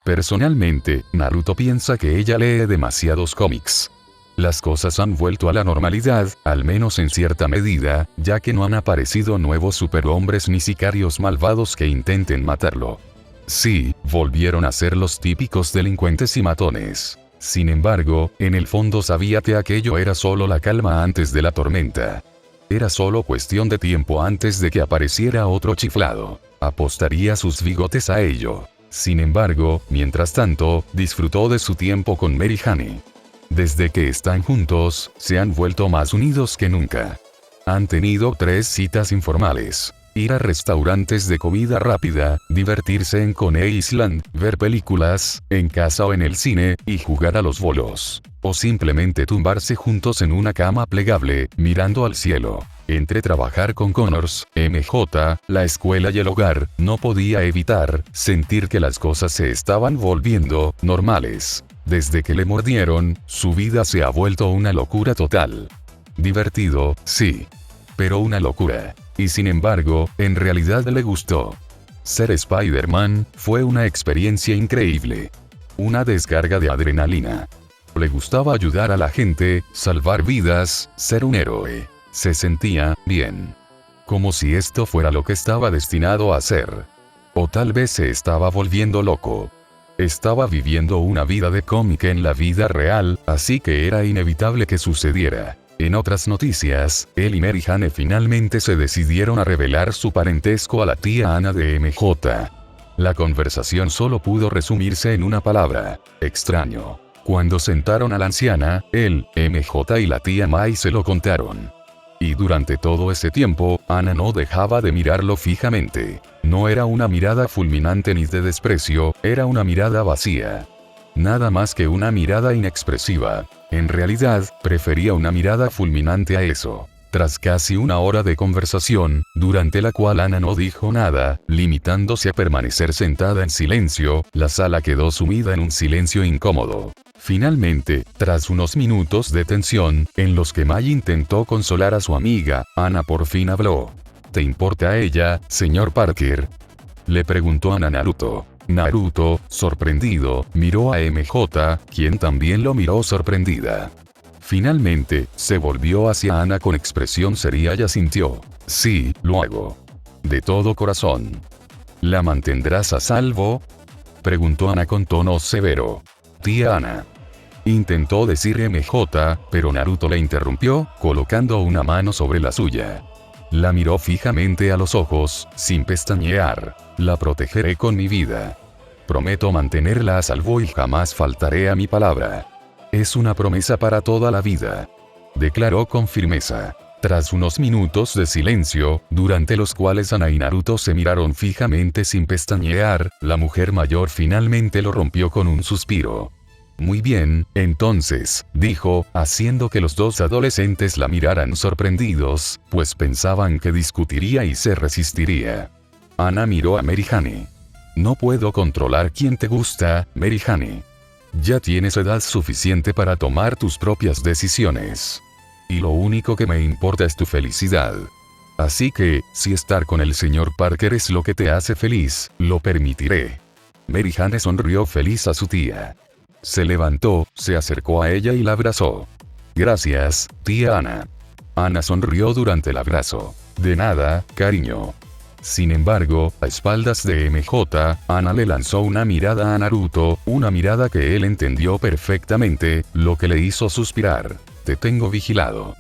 Personalmente, Naruto piensa que ella lee demasiados cómics. Las cosas han vuelto a la normalidad, al menos en cierta medida, ya que no han aparecido nuevos superhombres ni sicarios malvados que intenten matarlo. Sí, volvieron a ser los típicos delincuentes y matones. Sin embargo, en el fondo sabía que aquello era solo la calma antes de la tormenta. Era solo cuestión de tiempo antes de que apareciera otro chiflado. Apostaría sus bigotes a ello. Sin embargo, mientras tanto, disfrutó de su tiempo con Mary Jane. Desde que están juntos, se han vuelto más unidos que nunca. Han tenido 3 citas informales. Ir a restaurantes de comida rápida, divertirse en Coney Island, ver películas, en casa o en el cine, y jugar a los bolos. O simplemente tumbarse juntos en una cama plegable, mirando al cielo. Entre trabajar con Connors, MJ, la escuela y el hogar, no podía evitar sentir que las cosas se estaban volviendo normales. Desde que le mordieron, su vida se ha vuelto una locura total. Divertido, sí. Pero una locura. Y sin embargo, en realidad le gustó. Ser Spider-Man fue una experiencia increíble. Una descarga de adrenalina. Le gustaba ayudar a la gente, salvar vidas, ser un héroe. Se sentía bien. Como si esto fuera lo que estaba destinado a ser. O tal vez se estaba volviendo loco. Estaba viviendo una vida de cómic en la vida real, así que era inevitable que sucediera. En otras noticias, él y Mary Jane finalmente se decidieron a revelar su parentesco a la tía Ana de MJ. La conversación solo pudo resumirse en una palabra: extraño. Cuando sentaron a la anciana, él, MJ y la tía Mai se lo contaron. Y durante todo ese tiempo, Ana no dejaba de mirarlo fijamente. No era una mirada fulminante ni de desprecio, era una mirada vacía. Nada más que una mirada inexpresiva. En realidad, prefería una mirada fulminante a eso. Tras casi una hora de conversación, durante la cual Ana no dijo nada, limitándose a permanecer sentada en silencio, la sala quedó sumida en un silencio incómodo. Finalmente, tras unos minutos de tensión, en los que Mai intentó consolar a su amiga, Ana por fin habló. ¿Te importa a ella, señor Parker?, le preguntó Ana a Naruto. Naruto, sorprendido, miró a MJ, quien también lo miró sorprendida. Finalmente, se volvió hacia Ana con expresión seria y asintió. Sí, lo hago. De todo corazón. ¿La mantendrás a salvo?, preguntó Ana con tono severo. Tía Ana. Intentó decir MJ, pero Naruto le interrumpió, colocando una mano sobre la suya. La miró fijamente a los ojos, sin pestañear. La protegeré con mi vida. Prometo mantenerla a salvo y jamás faltaré a mi palabra. Es una promesa para toda la vida, declaró con firmeza. Tras unos minutos de silencio, durante los cuales Ana y Naruto se miraron fijamente sin pestañear, la mujer mayor finalmente lo rompió con un suspiro. Muy bien, entonces, dijo, haciendo que los dos adolescentes la miraran sorprendidos, pues pensaban que discutiría y se resistiría. Ana miró a Mary Jane. No puedo controlar quién te gusta, Mary Jane. Ya tienes edad suficiente para tomar tus propias decisiones. Y lo único que me importa es tu felicidad. Así que, si estar con el señor Parker es lo que te hace feliz, lo permitiré. Mary Jane sonrió feliz a su tía. Se levantó, se acercó a ella y la abrazó. Gracias, tía Ana. Ana sonrió durante el abrazo. De nada, cariño. Sin embargo, a espaldas de MJ, Ana le lanzó una mirada a Naruto, una mirada que él entendió perfectamente, lo que le hizo suspirar. Te tengo vigilado.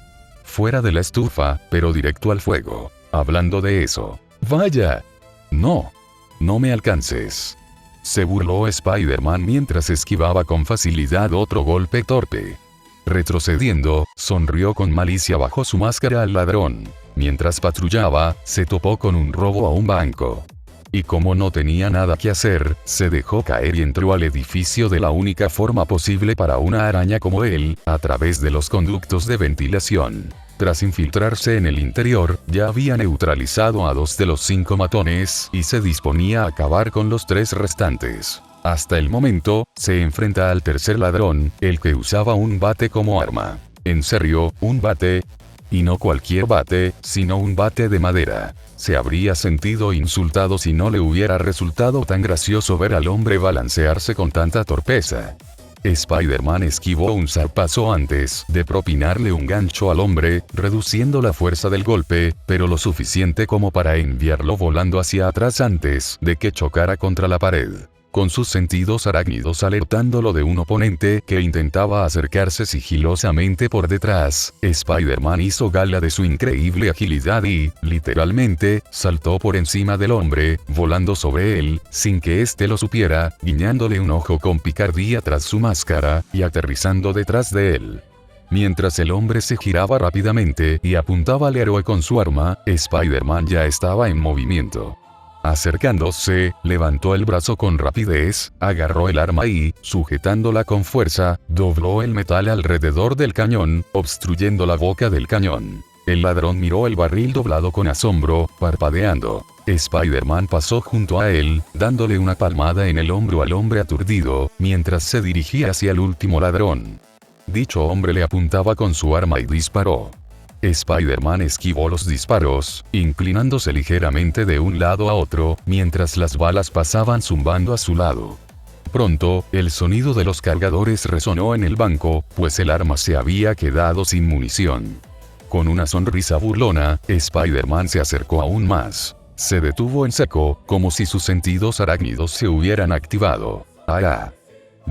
Fuera de la estufa, pero directo al fuego. Hablando de eso. Vaya. No. No me alcances. Se burló Spider-Man mientras esquivaba con facilidad otro golpe torpe. Retrocediendo, sonrió con malicia bajo su máscara al ladrón. Mientras patrullaba, se topó con un robo a un banco. Y como no tenía nada que hacer, se dejó caer y entró al edificio de la única forma posible para una araña como él, a través de los conductos de ventilación. Tras infiltrarse en el interior, ya había neutralizado a 2 de los 5 matones y se disponía a acabar con los 3 restantes. Hasta el momento, se enfrenta al tercer ladrón, el que usaba un bate como arma. ¿En serio, un bate? Y no cualquier bate, sino un bate de madera. Se habría sentido insultado si no le hubiera resultado tan gracioso ver al hombre balancearse con tanta torpeza. Spider-Man esquivó un zarpazo antes de propinarle un gancho al hombre, reduciendo la fuerza del golpe, pero lo suficiente como para enviarlo volando hacia atrás antes de que chocara contra la pared. Con sus sentidos arácnidos alertándolo de un oponente que intentaba acercarse sigilosamente por detrás, Spider-Man hizo gala de su increíble agilidad y, literalmente, saltó por encima del hombre, volando sobre él, sin que éste lo supiera, guiñándole un ojo con picardía tras su máscara, y aterrizando detrás de él. Mientras el hombre se giraba rápidamente y apuntaba al héroe con su arma, Spider-Man ya estaba en movimiento. Acercándose, levantó el brazo con rapidez, agarró el arma y, sujetándola con fuerza, dobló el metal alrededor del cañón, obstruyendo la boca del cañón. El ladrón miró el barril doblado con asombro, parpadeando. Spider-Man pasó junto a él, dándole una palmada en el hombro al hombre aturdido, mientras se dirigía hacia el último ladrón. Dicho hombre le apuntaba con su arma y disparó. Spider-Man esquivó los disparos, inclinándose ligeramente de un lado a otro, mientras las balas pasaban zumbando a su lado. Pronto, el sonido de los cargadores resonó en el banco, pues el arma se había quedado sin munición. Con una sonrisa burlona, Spider-Man se acercó aún más. Se detuvo en seco, como si sus sentidos arácnidos se hubieran activado. ¡Ah!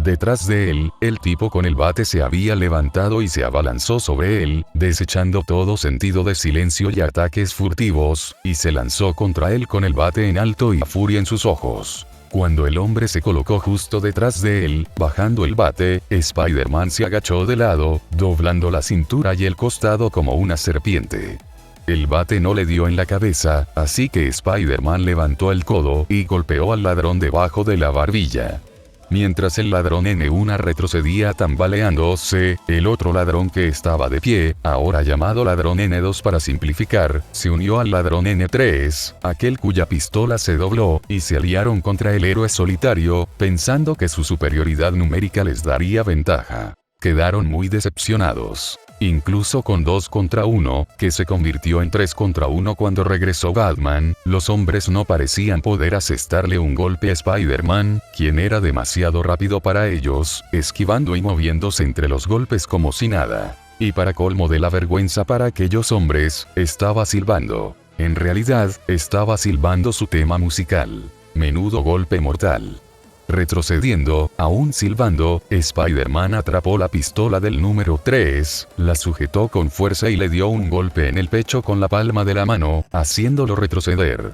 Detrás de él, el tipo con el bate se había levantado y se abalanzó sobre él, desechando todo sentido de silencio y ataques furtivos, y se lanzó contra él con el bate en alto y la furia en sus ojos. Cuando el hombre se colocó justo detrás de él, bajando el bate, Spider-Man se agachó de lado, doblando la cintura y el costado como una serpiente. El bate no le dio en la cabeza, así que Spider-Man levantó el codo y golpeó al ladrón debajo de la barbilla. Mientras el ladrón N1 retrocedía tambaleándose, el otro ladrón que estaba de pie, ahora llamado ladrón N2 para simplificar, se unió al ladrón N3, aquel cuya pistola se dobló, y se aliaron contra el héroe solitario, pensando que su superioridad numérica les daría ventaja. Quedaron muy decepcionados. Incluso con 2 contra 1, que se convirtió en 3 contra 1 cuando regresó Batman, los hombres no parecían poder asestarle un golpe a Spider-Man, quien era demasiado rápido para ellos, esquivando y moviéndose entre los golpes como si nada. Y para colmo de la vergüenza para aquellos hombres, estaba silbando. En realidad, estaba silbando su tema musical. Menudo golpe mortal. Retrocediendo, aún silbando, Spider-Man atrapó la pistola del número 3, la sujetó con fuerza y le dio un golpe en el pecho con la palma de la mano, haciéndolo retroceder.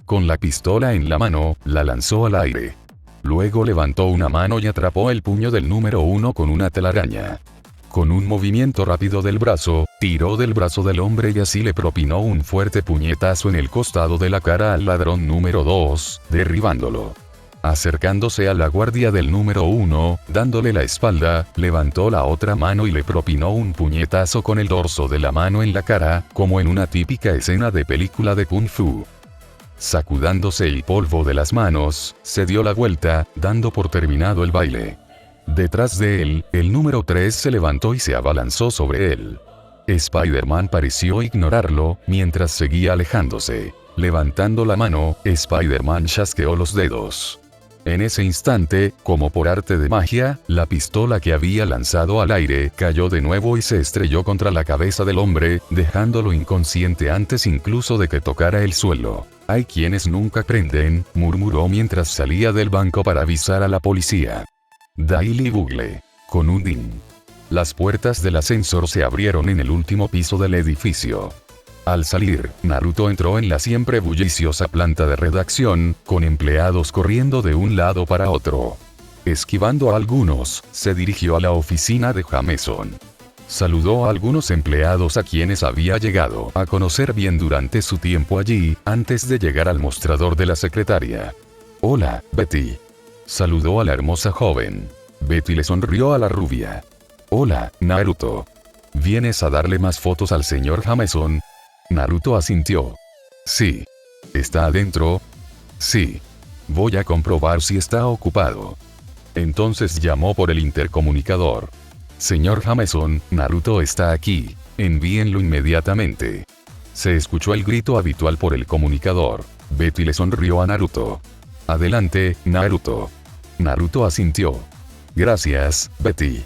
Con la pistola en la mano, la lanzó al aire. Luego levantó una mano y atrapó el puño del número 1 con una telaraña. Con un movimiento rápido del brazo, tiró del brazo del hombre y así le propinó un fuerte puñetazo en el costado de la cara al ladrón número 2, derribándolo. Acercándose a la guardia del número 1, dándole la espalda, levantó la otra mano y le propinó un puñetazo con el dorso de la mano en la cara, como en una típica escena de película de Kung Fu. Sacudándose el polvo de las manos, se dio la vuelta, dando por terminado el baile. Detrás de él, el número 3 se levantó y se abalanzó sobre él. Spider-Man pareció ignorarlo, mientras seguía alejándose. Levantando la mano, Spider-Man chasqueó los dedos. En ese instante, como por arte de magia, la pistola que había lanzado al aire cayó de nuevo y se estrelló contra la cabeza del hombre, dejándolo inconsciente antes incluso de que tocara el suelo. Hay quienes nunca aprenden, murmuró mientras salía del banco para avisar a la policía. Daily Bugle. Con un din. Las puertas del ascensor se abrieron en el último piso del edificio. Al salir, Naruto entró en la siempre bulliciosa planta de redacción, con empleados corriendo de un lado para otro. Esquivando a algunos, se dirigió a la oficina de Jameson. Saludó a algunos empleados a quienes había llegado a conocer bien durante su tiempo allí, antes de llegar al mostrador de la secretaria. «Hola, Betty». Saludó a la hermosa joven. Betty le sonrió a la rubia. «Hola, Naruto. ¿Vienes a darle más fotos al señor Jameson?» Naruto asintió. «Sí. ¿Está adentro?» «Sí. Voy a comprobar si está ocupado». Entonces llamó por el intercomunicador. «Señor Jameson, Naruto está aquí. Envíenlo inmediatamente». Se escuchó el grito habitual por el comunicador. Betty le sonrió a Naruto. «Adelante, Naruto». Naruto asintió. «Gracias, Betty».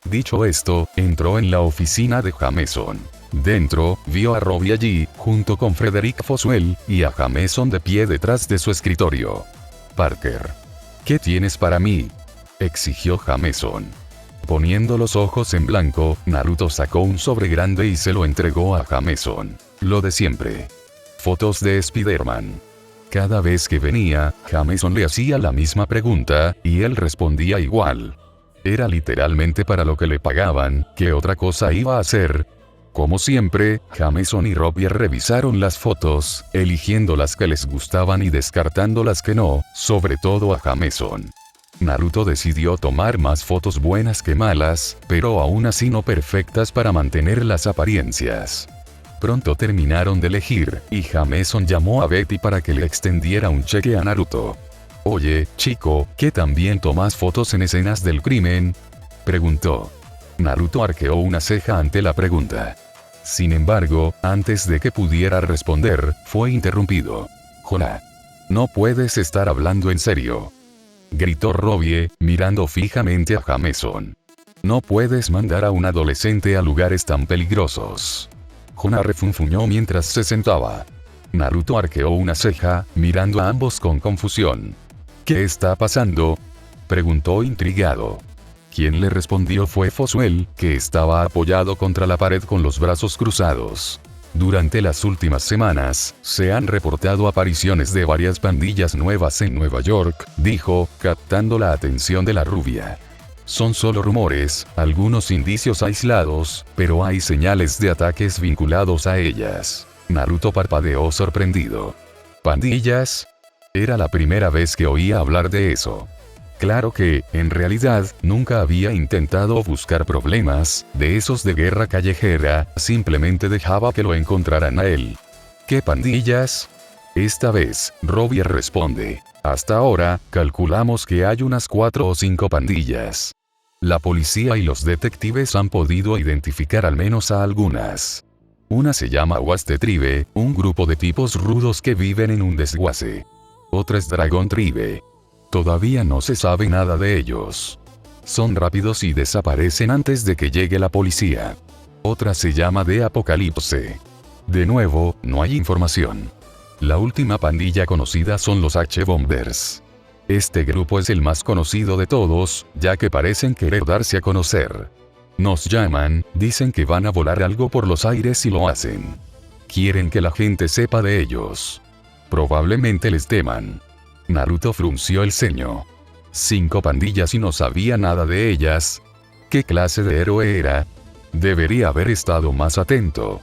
Dicho esto, entró en la oficina de Jameson. Dentro, vio a Robbie allí, junto con Frederick Foswell, y a Jameson de pie detrás de su escritorio. «Parker. ¿Qué tienes para mí?», exigió Jameson. Poniendo los ojos en blanco, Naruto sacó un sobre grande y se lo entregó a Jameson. Lo de siempre. Fotos de Spider-Man. Cada vez que venía, Jameson le hacía la misma pregunta, y él respondía igual. Era literalmente para lo que le pagaban, ¿qué otra cosa iba a hacer? Como siempre, Jameson y Robbie revisaron las fotos, eligiendo las que les gustaban y descartando las que no, sobre todo a Jameson. Naruto decidió tomar más fotos buenas que malas, pero aún así no perfectas para mantener las apariencias. Pronto terminaron de elegir, y Jameson llamó a Betty para que le extendiera un cheque a Naruto. «Oye, chico, ¿qué también tomas fotos en escenas del crimen?», preguntó. Naruto arqueó una ceja ante la pregunta. Sin embargo, antes de que pudiera responder, fue interrumpido. «Jola. No puedes estar hablando en serio», gritó Robbie, mirando fijamente a Jameson. «No puedes mandar a un adolescente a lugares tan peligrosos». Jona refunfuñó mientras se sentaba. Naruto arqueó una ceja, mirando a ambos con confusión. «¿Qué está pasando?», preguntó intrigado. Quien le respondió fue Foswell, que estaba apoyado contra la pared con los brazos cruzados. «Durante las últimas semanas, se han reportado apariciones de varias pandillas nuevas en Nueva York», dijo, captando la atención de la rubia. «Son solo rumores, algunos indicios aislados, pero hay señales de ataques vinculados a ellas». Naruto parpadeó sorprendido. «¿Pandillas?». Era la primera vez que oía hablar de eso. Claro que, en realidad, nunca había intentado buscar problemas, de esos de guerra callejera, simplemente dejaba que lo encontraran a él. «¿Qué pandillas?». Esta vez, Robbie responde. «Hasta ahora, calculamos que hay unas 4 o 5 pandillas. La policía y los detectives han podido identificar al menos a algunas. Una se llama Waste Tribe, un grupo de tipos rudos que viven en un desguace. Otra es Dragon Tribe. Todavía no se sabe nada de ellos. Son rápidos y desaparecen antes de que llegue la policía. Otra se llama The Apocalypse. De nuevo, no hay información. La última pandilla conocida son los H-Bombers. Este grupo es el más conocido de todos, ya que parecen querer darse a conocer. Nos llaman, dicen que van a volar algo por los aires y lo hacen. Quieren que la gente sepa de ellos. Probablemente les teman». Naruto frunció el ceño. 5 pandillas y no sabía nada de ellas. ¿Qué clase de héroe era? Debería haber estado más atento.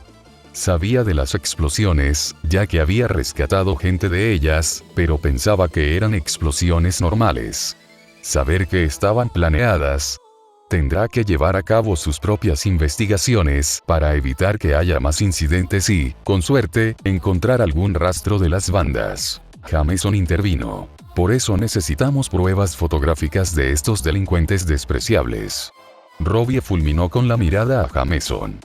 Sabía de las explosiones, ya que había rescatado gente de ellas, pero pensaba que eran explosiones normales. Saber que estaban planeadas. Tendrá que llevar a cabo sus propias investigaciones para evitar que haya más incidentes y, con suerte, encontrar algún rastro de las bandas. Jameson intervino. «Por eso necesitamos pruebas fotográficas de estos delincuentes despreciables». Robbie fulminó con la mirada a Jameson.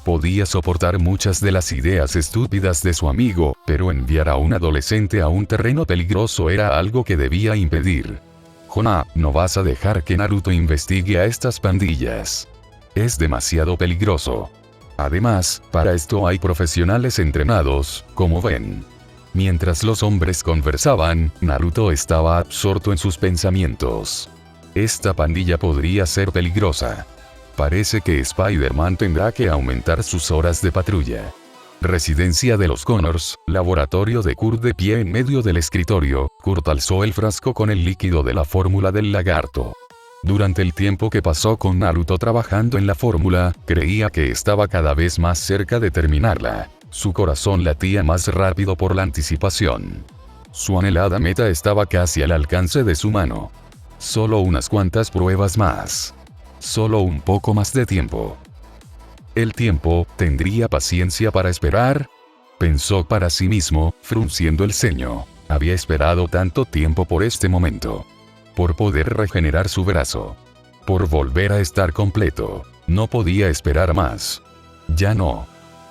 Podía soportar muchas de las ideas estúpidas de su amigo, pero enviar a un adolescente a un terreno peligroso era algo que debía impedir. Hona, no vas a dejar que Naruto investigue a estas pandillas. Es demasiado peligroso. Además, para esto hay profesionales entrenados, como ven. Mientras los hombres conversaban, Naruto estaba absorto en sus pensamientos. Esta pandilla podría ser peligrosa. Parece que Spider-Man tendrá que aumentar sus horas de patrulla. Residencia de los Connors, laboratorio de Kurt. De pie en medio del escritorio, Kurt alzó el frasco con el líquido de la fórmula del lagarto. Durante el tiempo que pasó con Naruto trabajando en la fórmula, creía que estaba cada vez más cerca de terminarla. Su corazón latía más rápido por la anticipación. Su anhelada meta estaba casi al alcance de su mano. Solo unas cuantas pruebas más. Solo un poco más de tiempo. ¿El tiempo tendría paciencia para esperar? Pensó para sí mismo, frunciendo el ceño. Había esperado tanto tiempo por este momento. Por poder regenerar su brazo. Por volver a estar completo. No podía esperar más. Ya no.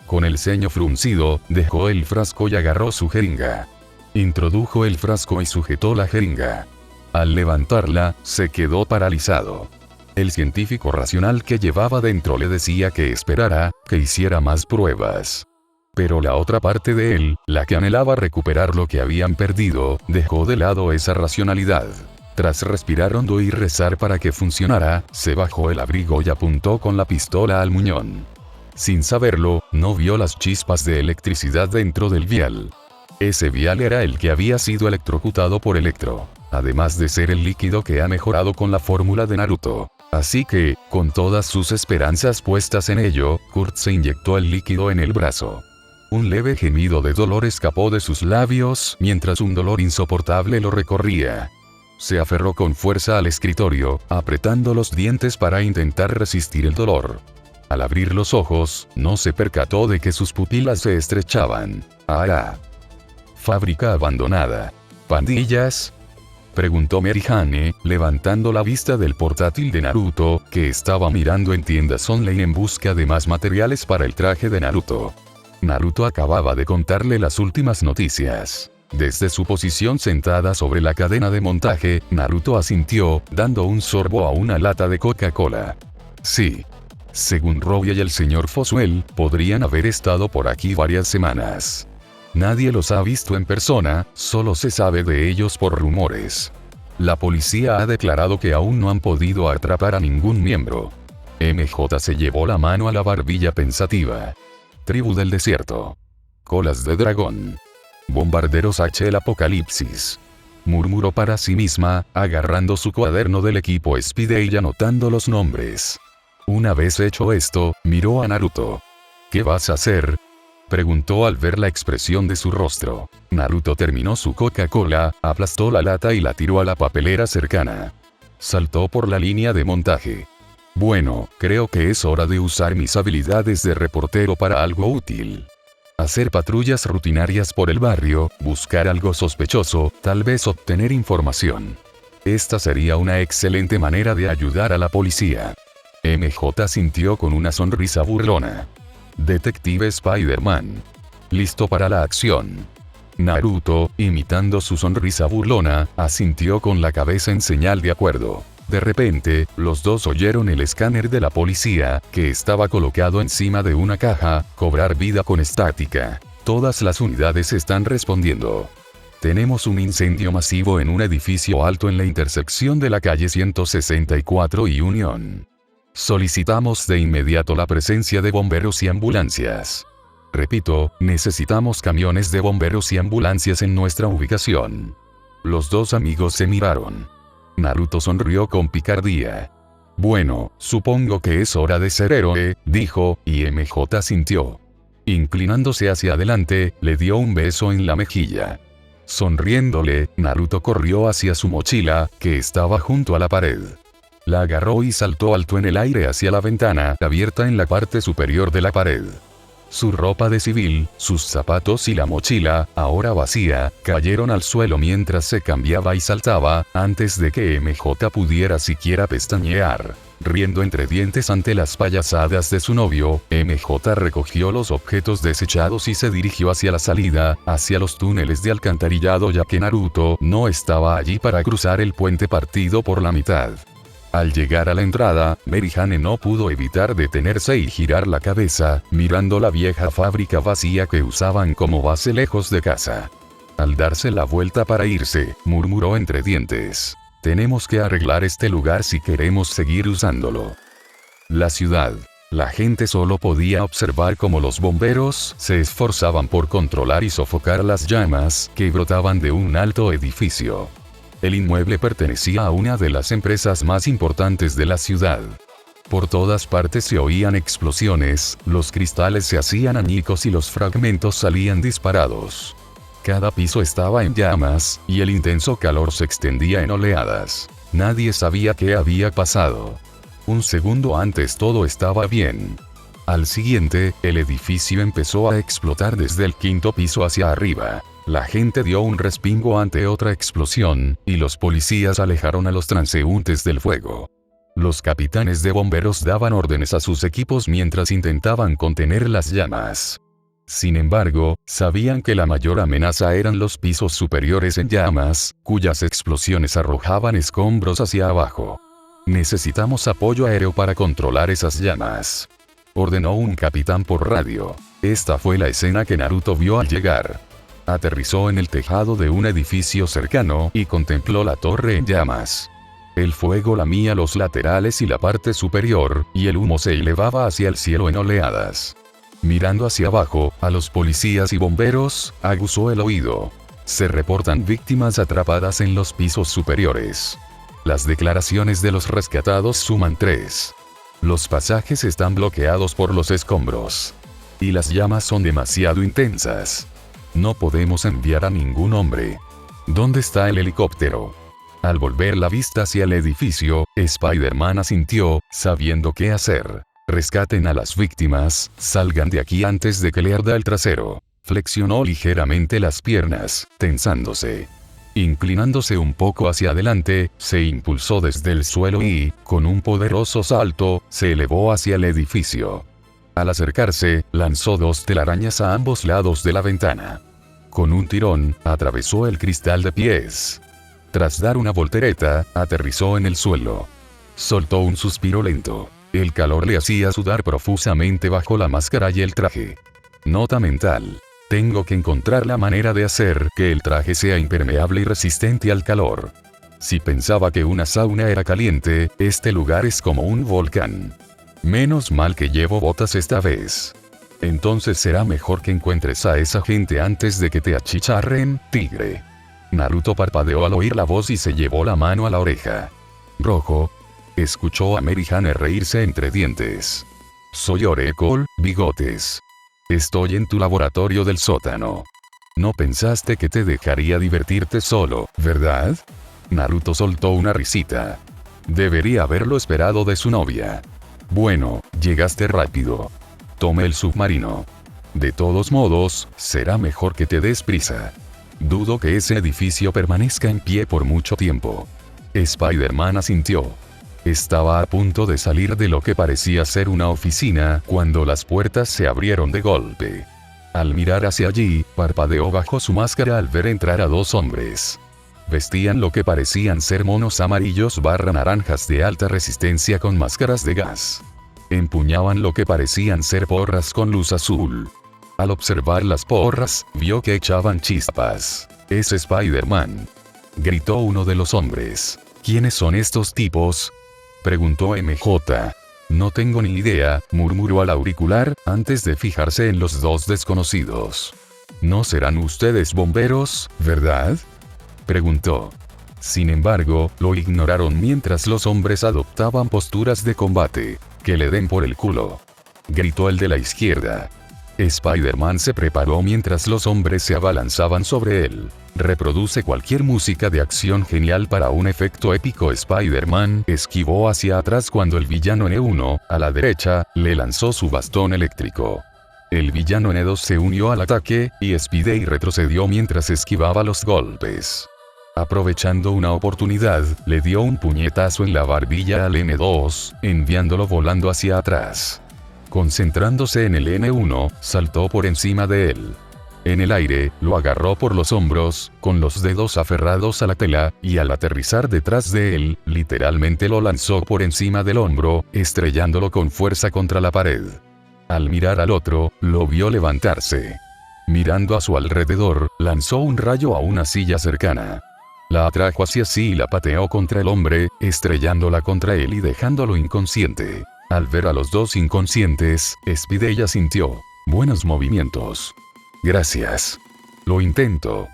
Con el ceño fruncido, dejó el frasco y agarró su jeringa. Introdujo el frasco y sujetó la jeringa. Al levantarla, se quedó paralizado. El científico racional que llevaba dentro le decía que esperara, que hiciera más pruebas. Pero la otra parte de él, la que anhelaba recuperar lo que habían perdido, dejó de lado esa racionalidad. Tras respirar hondo y rezar para que funcionara, se bajó el abrigo y apuntó con la pistola al muñón. Sin saberlo, no vio las chispas de electricidad dentro del vial. Ese vial era el que había sido electrocutado por Electro, además de ser el líquido que ha mejorado con la fórmula de Naruto. Así que, con todas sus esperanzas puestas en ello, Kurt se inyectó el líquido en el brazo. Un leve gemido de dolor escapó de sus labios, mientras un dolor insoportable lo recorría. Se aferró con fuerza al escritorio, apretando los dientes para intentar resistir el dolor. Al abrir los ojos, no se percató de que sus pupilas se estrechaban. ¡Ah! Fábrica abandonada. ¿Pandillas?, preguntó Merihane, levantando la vista del portátil de Naruto, que estaba mirando en tiendas online en busca de más materiales para el traje de Naruto. Naruto acababa de contarle las últimas noticias. Desde su posición sentada sobre la cadena de montaje, Naruto asintió, dando un sorbo a una lata de Coca-Cola. Sí. Según Robbie y el señor Foswell, podrían haber estado por aquí varias semanas. Nadie los ha visto en persona, solo se sabe de ellos por rumores. La policía ha declarado que aún no han podido atrapar a ningún miembro. MJ se llevó la mano a la barbilla pensativa. Tribu del desierto. Colas de dragón. Bombarderos H. El apocalipsis. Murmuró para sí misma, agarrando su cuaderno del equipo Speedy y anotando los nombres. Una vez hecho esto, miró a Naruto. ¿Qué vas a hacer?, preguntó al ver la expresión de su rostro. Naruto terminó su Coca-Cola, aplastó la lata y la tiró a la papelera cercana. Saltó por la línea de montaje. Bueno, creo que es hora de usar mis habilidades de reportero para algo útil. Hacer patrullas rutinarias por el barrio, buscar algo sospechoso, tal vez obtener información. Esta sería una excelente manera de ayudar a la policía. MJ sintió con una sonrisa burlona. Detective Spider-Man. Listo para la acción. Naruto, imitando su sonrisa burlona, asintió con la cabeza en señal de acuerdo. De repente, los dos oyeron el escáner de la policía, que estaba colocado encima de una caja, cobrar vida con estática. Todas las unidades están respondiendo. Tenemos un incendio masivo en un edificio alto en la intersección de la calle 164 y Unión. Solicitamos de inmediato la presencia de bomberos y ambulancias. Repito, necesitamos camiones de bomberos y ambulancias en nuestra ubicación. Los dos amigos se miraron. Naruto sonrió con picardía. Bueno, supongo que es hora de ser héroe, dijo, y MJ sintió. Inclinándose hacia adelante, le dio un beso en la mejilla. Sonriéndole, Naruto corrió hacia su mochila, que estaba junto a la pared. La agarró y saltó alto en el aire hacia la ventana, abierta en la parte superior de la pared. Su ropa de civil, sus zapatos y la mochila, ahora vacía, cayeron al suelo mientras se cambiaba y saltaba, antes de que MJ pudiera siquiera pestañear. Riendo entre dientes ante las payasadas de su novio, MJ recogió los objetos desechados y se dirigió hacia la salida, hacia los túneles de alcantarillado, ya que Naruto no estaba allí para cruzar el puente partido por la mitad. Al llegar a la entrada, Marihane no pudo evitar detenerse y girar la cabeza, mirando la vieja fábrica vacía que usaban como base lejos de casa. Al darse la vuelta para irse, murmuró entre dientes: tenemos que arreglar este lugar si queremos seguir usándolo. La ciudad. La gente solo podía observar cómo los bomberos se esforzaban por controlar y sofocar las llamas que brotaban de un alto edificio. El inmueble pertenecía a una de las empresas más importantes de la ciudad. Por todas partes se oían explosiones, los cristales se hacían añicos y los fragmentos salían disparados. Cada piso estaba en llamas, y el intenso calor se extendía en oleadas. Nadie sabía qué había pasado. Un segundo antes todo estaba bien. Al siguiente, el edificio empezó a explotar desde el 5º piso hacia arriba. La gente dio un respingo ante otra explosión, y los policías alejaron a los transeúntes del fuego. Los capitanes de bomberos daban órdenes a sus equipos mientras intentaban contener las llamas. Sin embargo, sabían que la mayor amenaza eran los pisos superiores en llamas, cuyas explosiones arrojaban escombros hacia abajo. Necesitamos apoyo aéreo para controlar esas llamas, ordenó un capitán por radio. Esta fue la escena que Naruto vio al llegar. Aterrizó en el tejado de un edificio cercano y contempló la torre en llamas. El fuego lamía los laterales y la parte superior, y el humo se elevaba hacia el cielo en oleadas. Mirando hacia abajo, a los policías y bomberos, aguzó el oído. Se reportan víctimas atrapadas en los pisos superiores. Las declaraciones de los rescatados suman 3. Los pasajes están bloqueados por los escombros. Y las llamas son demasiado intensas. No podemos enviar a ningún hombre. ¿Dónde está el helicóptero? Al volver la vista hacia el edificio, Spider-Man asintió, sabiendo qué hacer. Rescaten a las víctimas, salgan de aquí antes de que le arda el trasero. Flexionó ligeramente las piernas, tensándose. Inclinándose un poco hacia adelante, se impulsó desde el suelo y, con un poderoso salto, se elevó hacia el edificio. Al acercarse, lanzó 2 telarañas a ambos lados de la ventana. Con un tirón, atravesó el cristal de pies. Tras dar una voltereta, aterrizó en el suelo. Soltó un suspiro lento. El calor le hacía sudar profusamente bajo la máscara y el traje. Nota mental. Tengo que encontrar la manera de hacer que el traje sea impermeable y resistente al calor. Si pensaba que una sauna era caliente, este lugar es como un volcán. Menos mal que llevo botas esta vez. Entonces será mejor que encuentres a esa gente antes de que te achicharren, tigre. Naruto parpadeó al oír la voz y se llevó la mano a la oreja. Rojo. Escuchó a Marihane reírse entre dientes. Soy Oracle, Bigotes. Estoy en tu laboratorio del sótano. No pensaste que te dejaría divertirte solo, ¿verdad? Naruto soltó una risita. Debería haberlo esperado de su novia. Bueno, llegaste rápido. Tome el submarino. De todos modos, será mejor que te des prisa. Dudo que ese edificio permanezca en pie por mucho tiempo. Spider-Man asintió. Estaba a punto de salir de lo que parecía ser una oficina cuando las puertas se abrieron de golpe. Al mirar hacia allí, parpadeó bajo su máscara al ver entrar a 2 hombres. Vestían lo que parecían ser monos amarillos / naranjas de alta resistencia con máscaras de gas. Empuñaban lo que parecían ser porras con luz azul. Al observar las porras, vio que echaban chispas. «Es Spider-Man», gritó uno de los hombres. «¿Quiénes son estos tipos?», preguntó MJ. «No tengo ni idea», murmuró al auricular, antes de fijarse en los 2 desconocidos. «No serán ustedes bomberos, ¿verdad?», preguntó. Sin embargo, lo ignoraron mientras los hombres adoptaban posturas de combate. «Que le den por el culo», gritó el de la izquierda. Spider-Man se preparó mientras los hombres se abalanzaban sobre él. Reproduce cualquier música de acción genial para un efecto épico. Spider-Man esquivó hacia atrás cuando el villano N1, a la derecha, le lanzó su bastón eléctrico. El villano N2 se unió al ataque, y Spidey retrocedió mientras esquivaba los golpes. Aprovechando una oportunidad, le dio un puñetazo en la barbilla al N2, enviándolo volando hacia atrás. Concentrándose en el N1, saltó por encima de él. En el aire, lo agarró por los hombros, con los dedos aferrados a la tela, y al aterrizar detrás de él, literalmente lo lanzó por encima del hombro, estrellándolo con fuerza contra la pared. Al mirar al otro, lo vio levantarse. Mirando a su alrededor, lanzó un rayo a una silla cercana. La atrajo hacia sí y la pateó contra el hombre, estrellándola contra él y dejándolo inconsciente. Al ver a los dos inconscientes, Spideya sintió: buenos movimientos. Gracias. Lo intento.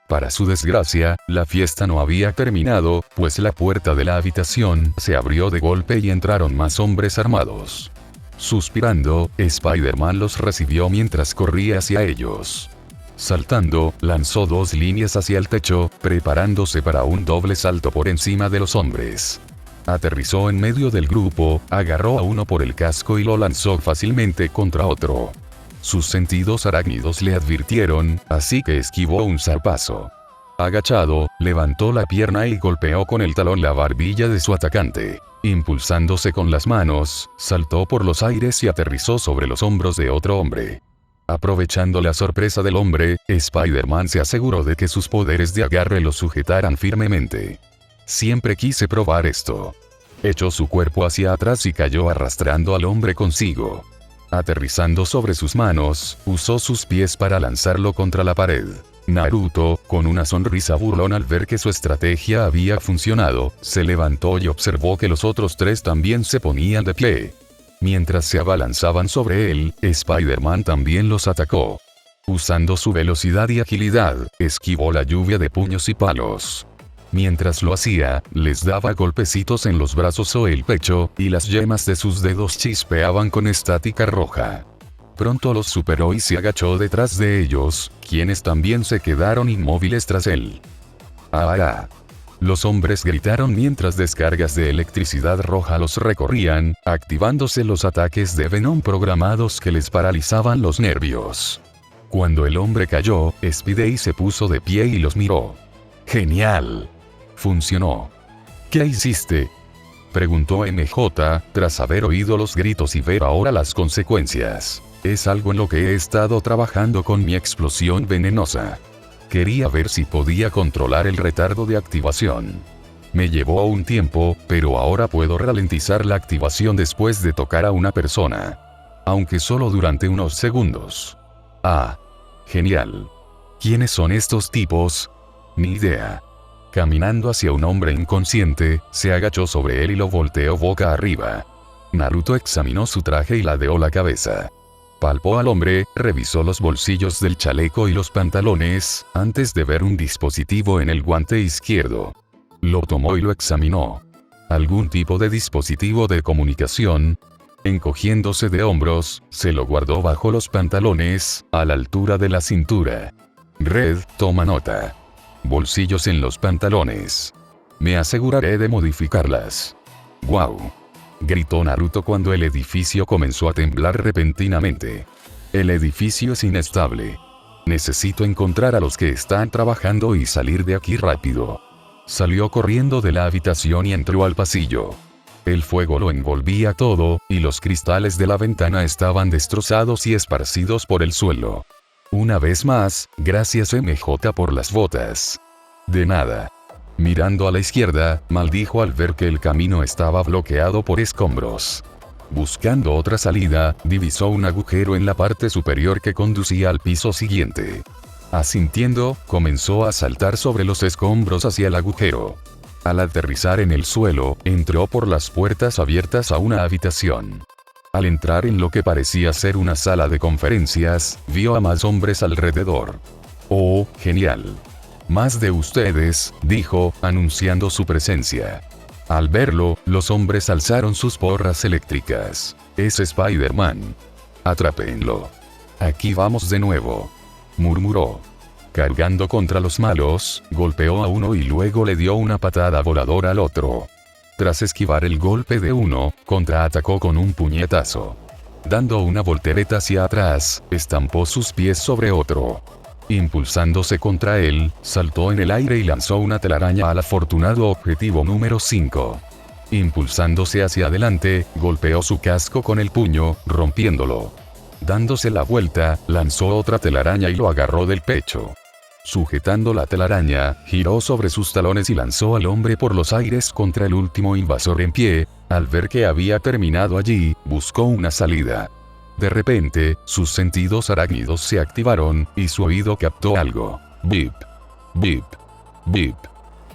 Para su desgracia, la fiesta no había terminado, pues la puerta de la habitación se abrió de golpe y entraron más hombres armados. Suspirando, Spider-Man los recibió mientras corría hacia ellos. Saltando, lanzó 2 líneas hacia el techo, preparándose para un doble salto por encima de los hombres. Aterrizó en medio del grupo, agarró a uno por el casco y lo lanzó fácilmente contra otro. Sus sentidos arácnidos le advirtieron, así que esquivó un zarpazo. Agachado, levantó la pierna y golpeó con el talón la barbilla de su atacante. Impulsándose con las manos, saltó por los aires y aterrizó sobre los hombros de otro hombre. Aprovechando la sorpresa del hombre, Spider-Man se aseguró de que sus poderes de agarre lo sujetaran firmemente. Siempre quise probar esto. Echó su cuerpo hacia atrás y cayó arrastrando al hombre consigo. Aterrizando sobre sus manos, usó sus pies para lanzarlo contra la pared. Naruto, con una sonrisa burlona al ver que su estrategia había funcionado, se levantó y observó que los otros 3 también se ponían de pie. Mientras se abalanzaban sobre él, Spider-Man también los atacó. Usando su velocidad y agilidad, esquivó la lluvia de puños y palos. Mientras lo hacía, les daba golpecitos en los brazos o el pecho, y las yemas de sus dedos chispeaban con estática roja. Pronto los superó y se agachó detrás de ellos, quienes también se quedaron inmóviles tras él. ¡Ah! Los hombres gritaron mientras descargas de electricidad roja los recorrían, activándose los ataques de Venom programados que les paralizaban los nervios. Cuando el hombre cayó, Spidey se puso de pie y los miró. ¡Genial! Funcionó. ¿Qué hiciste?, preguntó MJ, tras haber oído los gritos y ver ahora las consecuencias. Es algo en lo que he estado trabajando con mi explosión venenosa. Quería ver si podía controlar el retardo de activación. Me llevó un tiempo, pero ahora puedo ralentizar la activación después de tocar a una persona. Aunque solo durante unos segundos. Ah. Genial. ¿Quiénes son estos tipos? Ni idea. Caminando hacia un hombre inconsciente, se agachó sobre él y lo volteó boca arriba. Naruto examinó su traje y ladeó la cabeza. Palpó al hombre, revisó los bolsillos del chaleco y los pantalones, antes de ver un dispositivo en el guante izquierdo. Lo tomó y lo examinó. ¿Algún tipo de dispositivo de comunicación? Encogiéndose de hombros, se lo guardó bajo los pantalones, a la altura de la cintura. Red, toma nota. Bolsillos en los pantalones. Me aseguraré de modificarlas. ¡Guau! Gritó Naruto cuando el edificio comenzó a temblar repentinamente. El edificio es inestable. Necesito encontrar a los que están trabajando y salir de aquí rápido. Salió corriendo de la habitación y entró al pasillo. El fuego lo envolvía todo, y los cristales de la ventana estaban destrozados y esparcidos por el suelo. Una vez más, gracias MJ por las botas. De nada. Mirando a la izquierda, maldijo al ver que el camino estaba bloqueado por escombros. Buscando otra salida, divisó un agujero en la parte superior que conducía al piso siguiente. Asintiendo, comenzó a saltar sobre los escombros hacia el agujero. Al aterrizar en el suelo, entró por las puertas abiertas a una habitación. Al entrar en lo que parecía ser una sala de conferencias, vio a más hombres alrededor. ¡Oh, genial! Más de ustedes, dijo, anunciando su presencia. Al verlo, los hombres alzaron sus porras eléctricas. Es Spider-Man. Atrápenlo. Aquí vamos de nuevo. Murmuró. Cargando contra los malos, golpeó a uno y luego le dio una patada voladora al otro. Tras esquivar el golpe de uno, contraatacó con un puñetazo. Dando una voltereta hacia atrás, estampó sus pies sobre otro. Impulsándose contra él, saltó en el aire y lanzó una telaraña al afortunado objetivo número 5. Impulsándose hacia adelante, golpeó su casco con el puño, rompiéndolo. Dándose la vuelta, lanzó otra telaraña y lo agarró del pecho. Sujetando la telaraña, giró sobre sus talones y lanzó al hombre por los aires contra el último invasor en pie. Al ver que había terminado allí, buscó una salida. De repente, sus sentidos arácnidos se activaron, y su oído captó algo. Bip. Bip. Bip.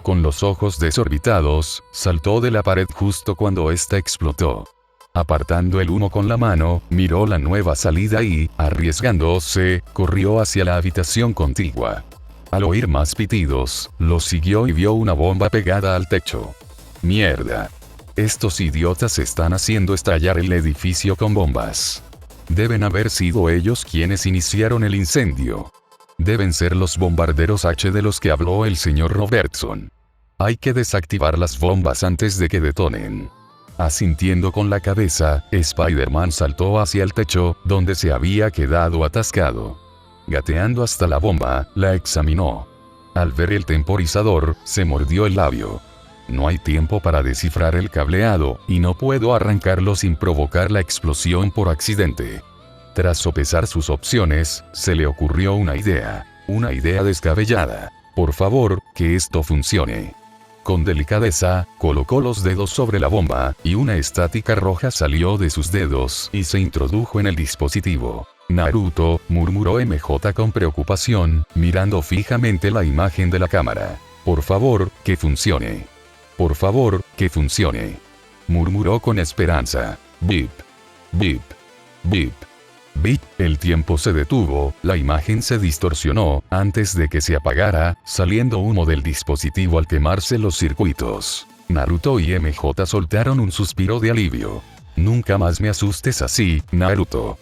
Con los ojos desorbitados, saltó de la pared justo cuando ésta explotó. Apartando el humo con la mano, miró la nueva salida y, arriesgándose, corrió hacia la habitación contigua. Al oír más pitidos, lo siguió y vio una bomba pegada al techo. ¡Mierda! Estos idiotas están haciendo estallar el edificio con bombas. Deben haber sido ellos quienes iniciaron el incendio. Deben ser los bombarderos H de los que habló el señor Robertson. Hay que desactivar las bombas antes de que detonen. Asintiendo con la cabeza, Spider-Man saltó hacia el techo, donde se había quedado atascado. Gateando hasta la bomba, la examinó. Al ver el temporizador, se mordió el labio. No hay tiempo para descifrar el cableado, y no puedo arrancarlo sin provocar la explosión por accidente. Tras sopesar sus opciones, se le ocurrió una idea descabellada. Por favor, que esto funcione. Con delicadeza, colocó los dedos sobre la bomba, y una estática roja salió de sus dedos y se introdujo en el dispositivo. Naruto, murmuró MJ con preocupación, mirando fijamente la imagen de la cámara. Por favor, que funcione. Por favor, que funcione. Murmuró con esperanza. Bip. Bip. Bip. Bip. El tiempo se detuvo, la imagen se distorsionó, antes de que se apagara, saliendo humo del dispositivo al quemarse los circuitos. Naruto y MJ soltaron un suspiro de alivio. Nunca más me asustes así, Naruto.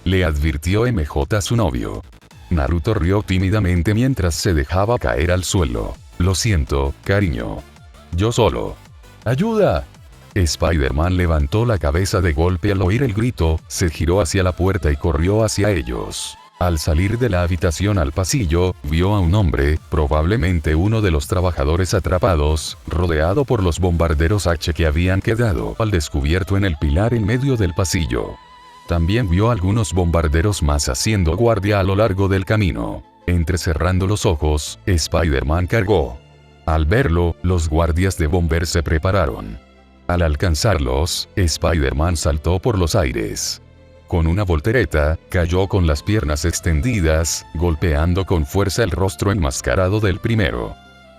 Le advirtió MJ a su novio. Naruto rió tímidamente mientras se dejaba caer al suelo. Lo siento, cariño. Yo solo. ¡Ayuda! Spider-Man levantó la cabeza de golpe al oír el grito, se giró hacia la puerta y corrió hacia ellos. Al salir de la habitación al pasillo, vio a un hombre, probablemente uno de los trabajadores atrapados, rodeado por los bombarderos H que habían quedado al descubierto en el pilar en medio del pasillo. También vio a algunos bombarderos más haciendo guardia a lo largo del camino. Entrecerrando los ojos, Spider-Man cargó. Al verlo, los guardias de Bomber se prepararon. Al alcanzarlos, Spider-Man saltó por los aires. Con una voltereta, cayó con las piernas extendidas, golpeando con fuerza el rostro enmascarado del primero.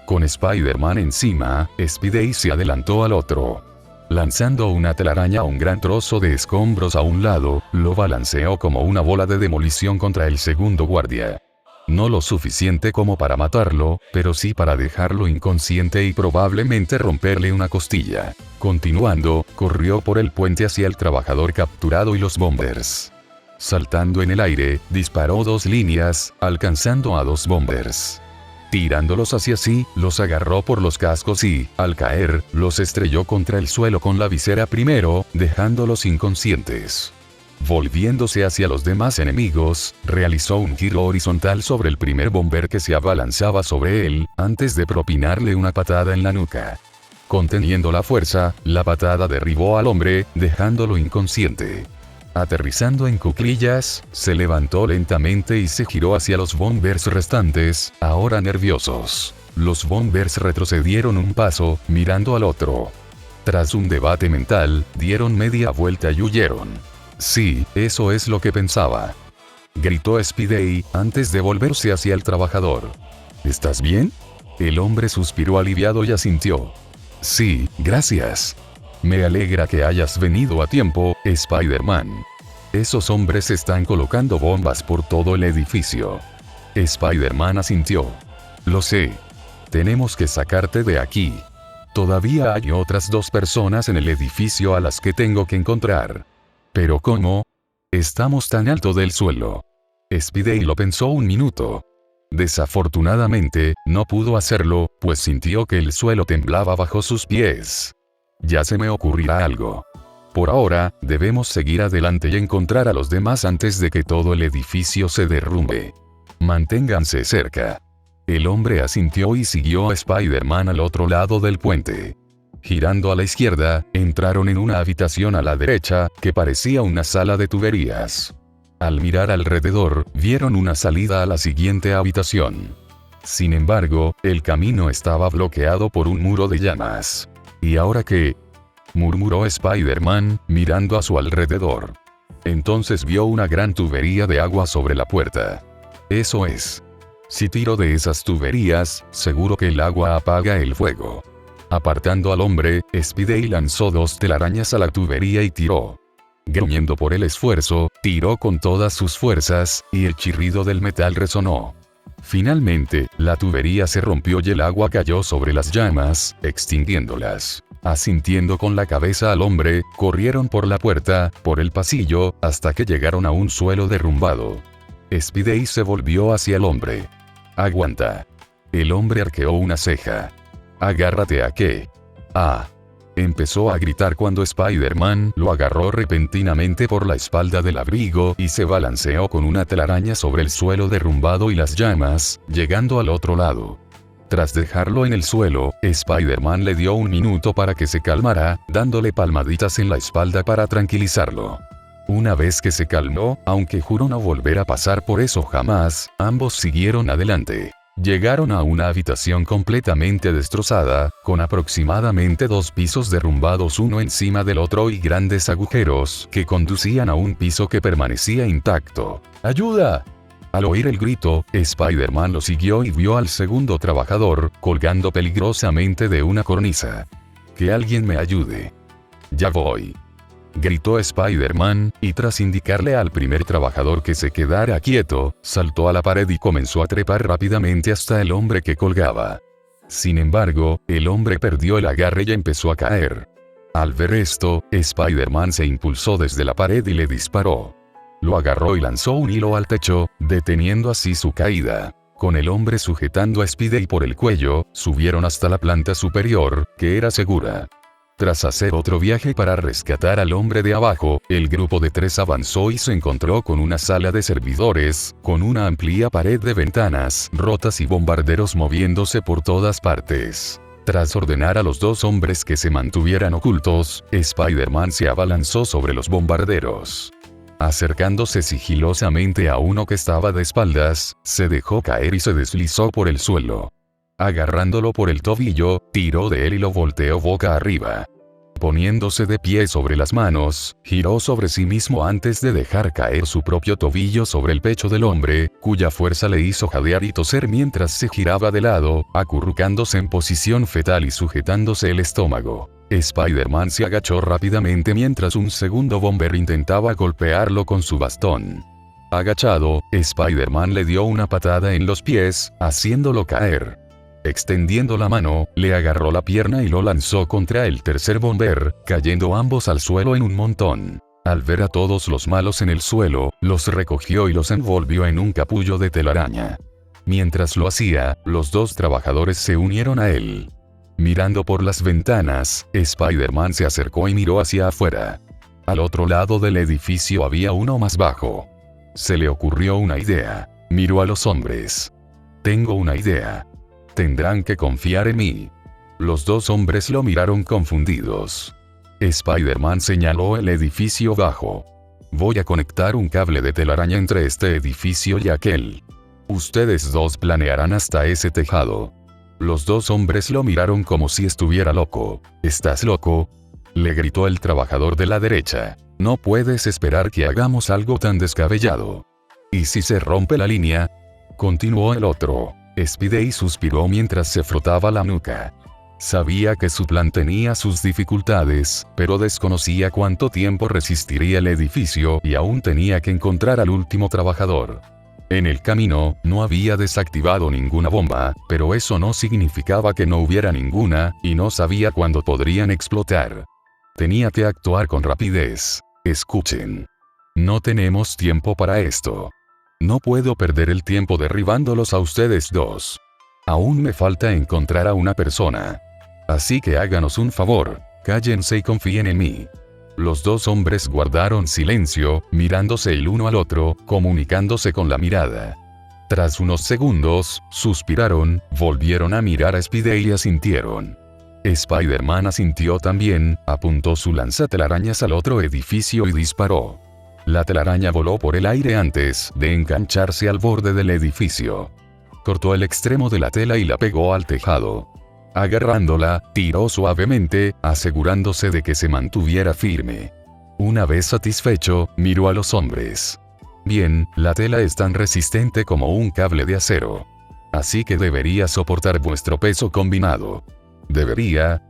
Con Spider-Man encima, Spidey se adelantó al otro. Lanzando una telaraña a un gran trozo de escombros a un lado, lo balanceó como una bola de demolición contra el segundo guardia. No lo suficiente como para matarlo, pero sí para dejarlo inconsciente y probablemente romperle una costilla. Continuando, corrió por el puente hacia el trabajador capturado y los bombers. Saltando en el aire, disparó 2 líneas, alcanzando a 2 bombers. Tirándolos hacia sí, los agarró por los cascos y, al caer, los estrelló contra el suelo con la visera primero, dejándolos inconscientes. Volviéndose hacia los demás enemigos, realizó un giro horizontal sobre el primer bomber que se abalanzaba sobre él, antes de propinarle una patada en la nuca. Conteniendo la fuerza, la patada derribó al hombre, dejándolo inconsciente. Aterrizando en cuclillas, se levantó lentamente y se giró hacia los bombers restantes, ahora nerviosos. Los bombers retrocedieron un paso, mirando al otro. Tras un debate mental, dieron media vuelta y huyeron. Sí, eso es lo que pensaba. Gritó Spidey, antes de volverse hacia el trabajador. ¿Estás bien? El hombre suspiró aliviado y asintió. Sí, gracias. Me alegra que hayas venido a tiempo, Spider-Man. Esos hombres están colocando bombas por todo el edificio. Spider-Man asintió. Lo sé. Tenemos que sacarte de aquí. Todavía hay otras 2 personas en el edificio a las que tengo que encontrar. ¿Pero cómo? Estamos tan alto del suelo. Spidey lo pensó un minuto. Desafortunadamente, no pudo hacerlo, pues sintió que el suelo temblaba bajo sus pies. Ya se me ocurrirá algo. Por ahora, debemos seguir adelante y encontrar a los demás antes de que todo el edificio se derrumbe. Manténganse cerca. El hombre asintió y siguió a Spider-Man al otro lado del puente. Girando a la izquierda, entraron en una habitación a la derecha, que parecía una sala de tuberías. Al mirar alrededor, vieron una salida a la siguiente habitación. Sin embargo, el camino estaba bloqueado por un muro de llamas. ¿Y ahora qué?, murmuró Spider-Man, mirando a su alrededor. Entonces vio una gran tubería de agua sobre la puerta. Eso es. Si tiro de esas tuberías, seguro que el agua apaga el fuego. Apartando al hombre, Spidey lanzó 2 telarañas a la tubería y tiró. Gruñendo por el esfuerzo, tiró con todas sus fuerzas, y el chirrido del metal resonó. Finalmente, la tubería se rompió y el agua cayó sobre las llamas, extinguiéndolas. Asintiendo con la cabeza al hombre, corrieron por la puerta, por el pasillo, hasta que llegaron a un suelo derrumbado. Spidey se volvió hacia el hombre. «Aguanta». El hombre arqueó una ceja. «¿Agárrate a qué?». «Ah». Empezó a gritar cuando Spider-Man lo agarró repentinamente por la espalda del abrigo y se balanceó con una telaraña sobre el suelo derrumbado y las llamas, llegando al otro lado. Tras dejarlo en el suelo, Spider-Man le dio un minuto para que se calmara, dándole palmaditas en la espalda para tranquilizarlo. Una vez que se calmó, aunque juró no volver a pasar por eso jamás, ambos siguieron adelante. Llegaron a una habitación completamente destrozada, con aproximadamente 2 pisos derrumbados uno encima del otro y grandes agujeros que conducían a un piso que permanecía intacto. ¡Ayuda! Al oír el grito, Spider-Man lo siguió y vio al segundo trabajador, colgando peligrosamente de una cornisa. «Que alguien me ayude». «Ya voy», gritó Spider-Man, y tras indicarle al primer trabajador que se quedara quieto, saltó a la pared y comenzó a trepar rápidamente hasta el hombre que colgaba. Sin embargo, el hombre perdió el agarre y empezó a caer. Al ver esto, Spider-Man se impulsó desde la pared y le disparó. Lo agarró y lanzó un hilo al techo, deteniendo así su caída. Con el hombre sujetando a Spidey por el cuello, subieron hasta la planta superior, que era segura. Tras hacer otro viaje para rescatar al hombre de abajo, el grupo de 3 avanzó y se encontró con una sala de servidores, con una amplia pared de ventanas rotas y bombarderos moviéndose por todas partes. Tras ordenar a los 2 hombres que se mantuvieran ocultos, Spider-Man se abalanzó sobre los bombarderos. Acercándose sigilosamente a uno que estaba de espaldas, se dejó caer y se deslizó por el suelo. Agarrándolo por el tobillo, tiró de él y lo volteó boca arriba. Poniéndose de pie sobre las manos, giró sobre sí mismo antes de dejar caer su propio tobillo sobre el pecho del hombre, cuya fuerza le hizo jadear y toser mientras se giraba de lado, acurrucándose en posición fetal y sujetándose el estómago. Spider-Man se agachó rápidamente mientras un segundo bomber intentaba golpearlo con su bastón. Agachado, Spider-Man le dio una patada en los pies, haciéndolo caer. Extendiendo la mano, le agarró la pierna y lo lanzó contra el tercer bomber, cayendo ambos al suelo en un montón. Al ver a todos los malos en el suelo, los recogió y los envolvió en un capullo de telaraña. Mientras lo hacía, los 2 trabajadores se unieron a él. Mirando por las ventanas, Spider-Man se acercó y miró hacia afuera. Al otro lado del edificio había uno más bajo. Se le ocurrió una idea. Miró a los hombres. «Tengo una idea. Tendrán que confiar en mí». Los 2 hombres lo miraron confundidos. Spider-Man señaló el edificio bajo. «Voy a conectar un cable de telaraña entre este edificio y aquel. Ustedes 2 planearán hasta ese tejado». Los 2 hombres lo miraron como si estuviera loco. «¿Estás loco?», le gritó el trabajador de la derecha. «No puedes esperar que hagamos algo tan descabellado». «¿Y si se rompe la línea?», continuó el otro. Spidey suspiró mientras se frotaba la nuca. Sabía que su plan tenía sus dificultades, pero desconocía cuánto tiempo resistiría el edificio y aún tenía que encontrar al último trabajador. En el camino, no había desactivado ninguna bomba, pero eso no significaba que no hubiera ninguna, y no sabía cuándo podrían explotar. Tenía que actuar con rapidez. «Escuchen. No tenemos tiempo para esto. No puedo perder el tiempo derribándolos a ustedes 2. Aún me falta encontrar a una persona. Así que háganos un favor, cállense y confíen en mí». Los 2 hombres guardaron silencio, mirándose el uno al otro, comunicándose con la mirada. Tras unos segundos, suspiraron, volvieron a mirar a Spidey y asintieron. Spider-Man asintió también, apuntó su lanzatelarañas al otro edificio y disparó. La telaraña voló por el aire antes de engancharse al borde del edificio. Cortó el extremo de la tela y la pegó al tejado. Agarrándola, tiró suavemente, asegurándose de que se mantuviera firme. Una vez satisfecho, miró a los hombres. Bien, la tela es tan resistente como un cable de acero. Así que debería soportar vuestro peso combinado. ¿Debería?,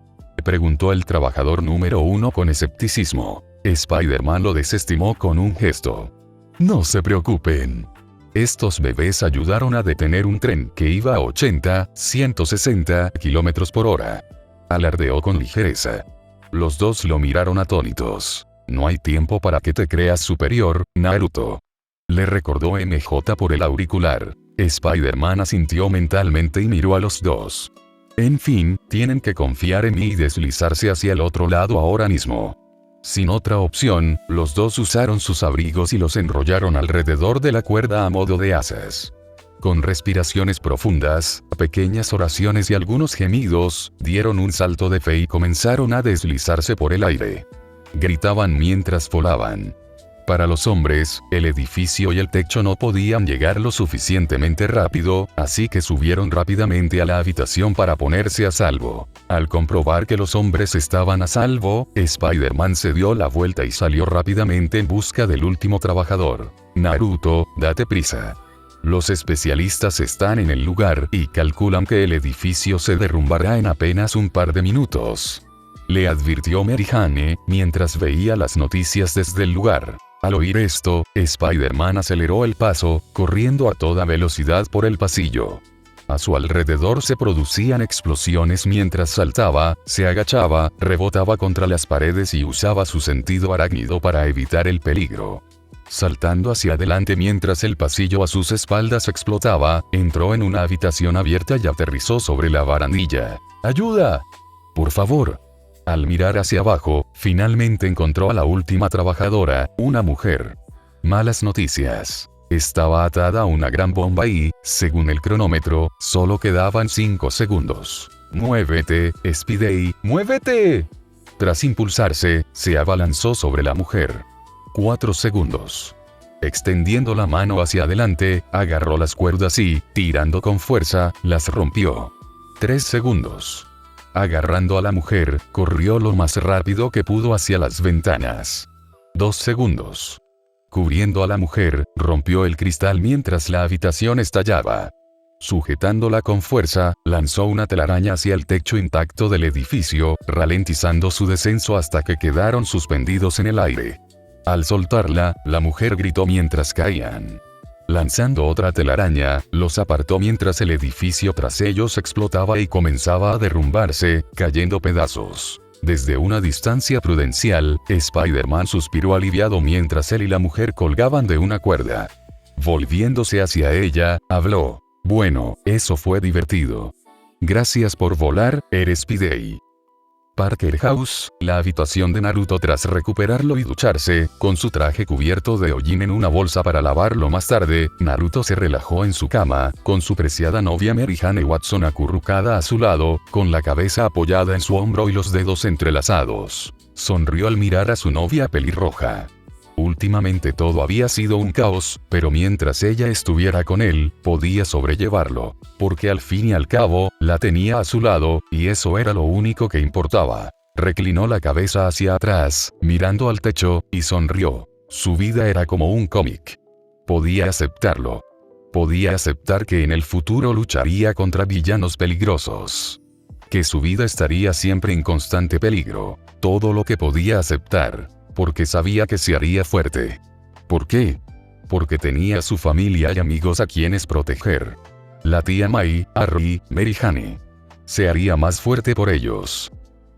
preguntó el trabajador número 1 con escepticismo. Spider-Man lo desestimó con un gesto. No se preocupen. Estos bebés ayudaron a detener un tren que iba a 160 kilómetros por hora. Alardeó con ligereza. Los dos lo miraron atónitos. No hay tiempo para que te creas superior, Naruto. Le recordó MJ por el auricular. Spider-Man asintió mentalmente y miró a los dos. En fin, tienen que confiar en mí y deslizarse hacia el otro lado ahora mismo. Sin otra opción, los dos usaron sus abrigos y los enrollaron alrededor de la cuerda a modo de asas. Con respiraciones profundas, pequeñas oraciones y algunos gemidos, dieron un salto de fe y comenzaron a deslizarse por el aire. Gritaban mientras volaban. Para los hombres, el edificio y el techo no podían llegar lo suficientemente rápido, así que subieron rápidamente a la habitación para ponerse a salvo. Al comprobar que los hombres estaban a salvo, Spider-Man se dio la vuelta y salió rápidamente en busca del último trabajador. Naruto, date prisa. Los especialistas están en el lugar y calculan que el edificio se derrumbará en apenas un par de minutos. Le advirtió Mary Jane, mientras veía las noticias desde el lugar. Al oír esto, Spider-Man aceleró el paso, corriendo a toda velocidad por el pasillo. A su alrededor se producían explosiones mientras saltaba, se agachaba, rebotaba contra las paredes y usaba su sentido arácnido para evitar el peligro. Saltando hacia adelante mientras el pasillo a sus espaldas explotaba, entró en una habitación abierta y aterrizó sobre la barandilla. ¡Ayuda! ¡Por favor! Al mirar hacia abajo, finalmente encontró a la última trabajadora, una mujer. Malas noticias. Estaba atada a una gran bomba y, según el cronómetro, solo quedaban 5 segundos. ¡Muévete, Spidey! ¡Muévete! Tras impulsarse, se abalanzó sobre la mujer. 4 segundos. Extendiendo la mano hacia adelante, agarró las cuerdas y, tirando con fuerza, las rompió. 3 segundos. Agarrando a la mujer, corrió lo más rápido que pudo hacia las ventanas. 2 segundos. Cubriendo a la mujer, rompió el cristal mientras la habitación estallaba. Sujetándola con fuerza, lanzó una telaraña hacia el techo intacto del edificio, ralentizando su descenso hasta que quedaron suspendidos en el aire. Al soltarla, la mujer gritó mientras caían. Lanzando otra telaraña, los apartó mientras el edificio tras ellos explotaba y comenzaba a derrumbarse, cayendo pedazos. Desde una distancia prudencial, Spider-Man suspiró aliviado mientras él y la mujer colgaban de una cuerda. Volviéndose hacia ella, habló. Bueno, eso fue divertido. Gracias por volar, Spidey. Parker House, la habitación de Naruto tras recuperarlo y ducharse, con su traje cubierto de hollín en una bolsa para lavarlo más tarde, Naruto se relajó en su cama, con su preciada novia Mary Jane Watson acurrucada a su lado, con la cabeza apoyada en su hombro y los dedos entrelazados. Sonrió al mirar a su novia pelirroja. Últimamente todo había sido un caos, pero mientras ella estuviera con él, podía sobrellevarlo, porque al fin y al cabo, la tenía a su lado, y eso era lo único que importaba. Reclinó la cabeza hacia atrás, mirando al techo, y sonrió. Su vida era como un cómic. Podía aceptarlo. Podía aceptar que en el futuro lucharía contra villanos peligrosos. Que su vida estaría siempre en constante peligro. Todo lo que podía aceptar. Porque sabía que se haría fuerte. ¿Por qué? Porque tenía su familia y amigos a quienes proteger. La tía Mai, Harry, Mary Jane. Se haría más fuerte por ellos.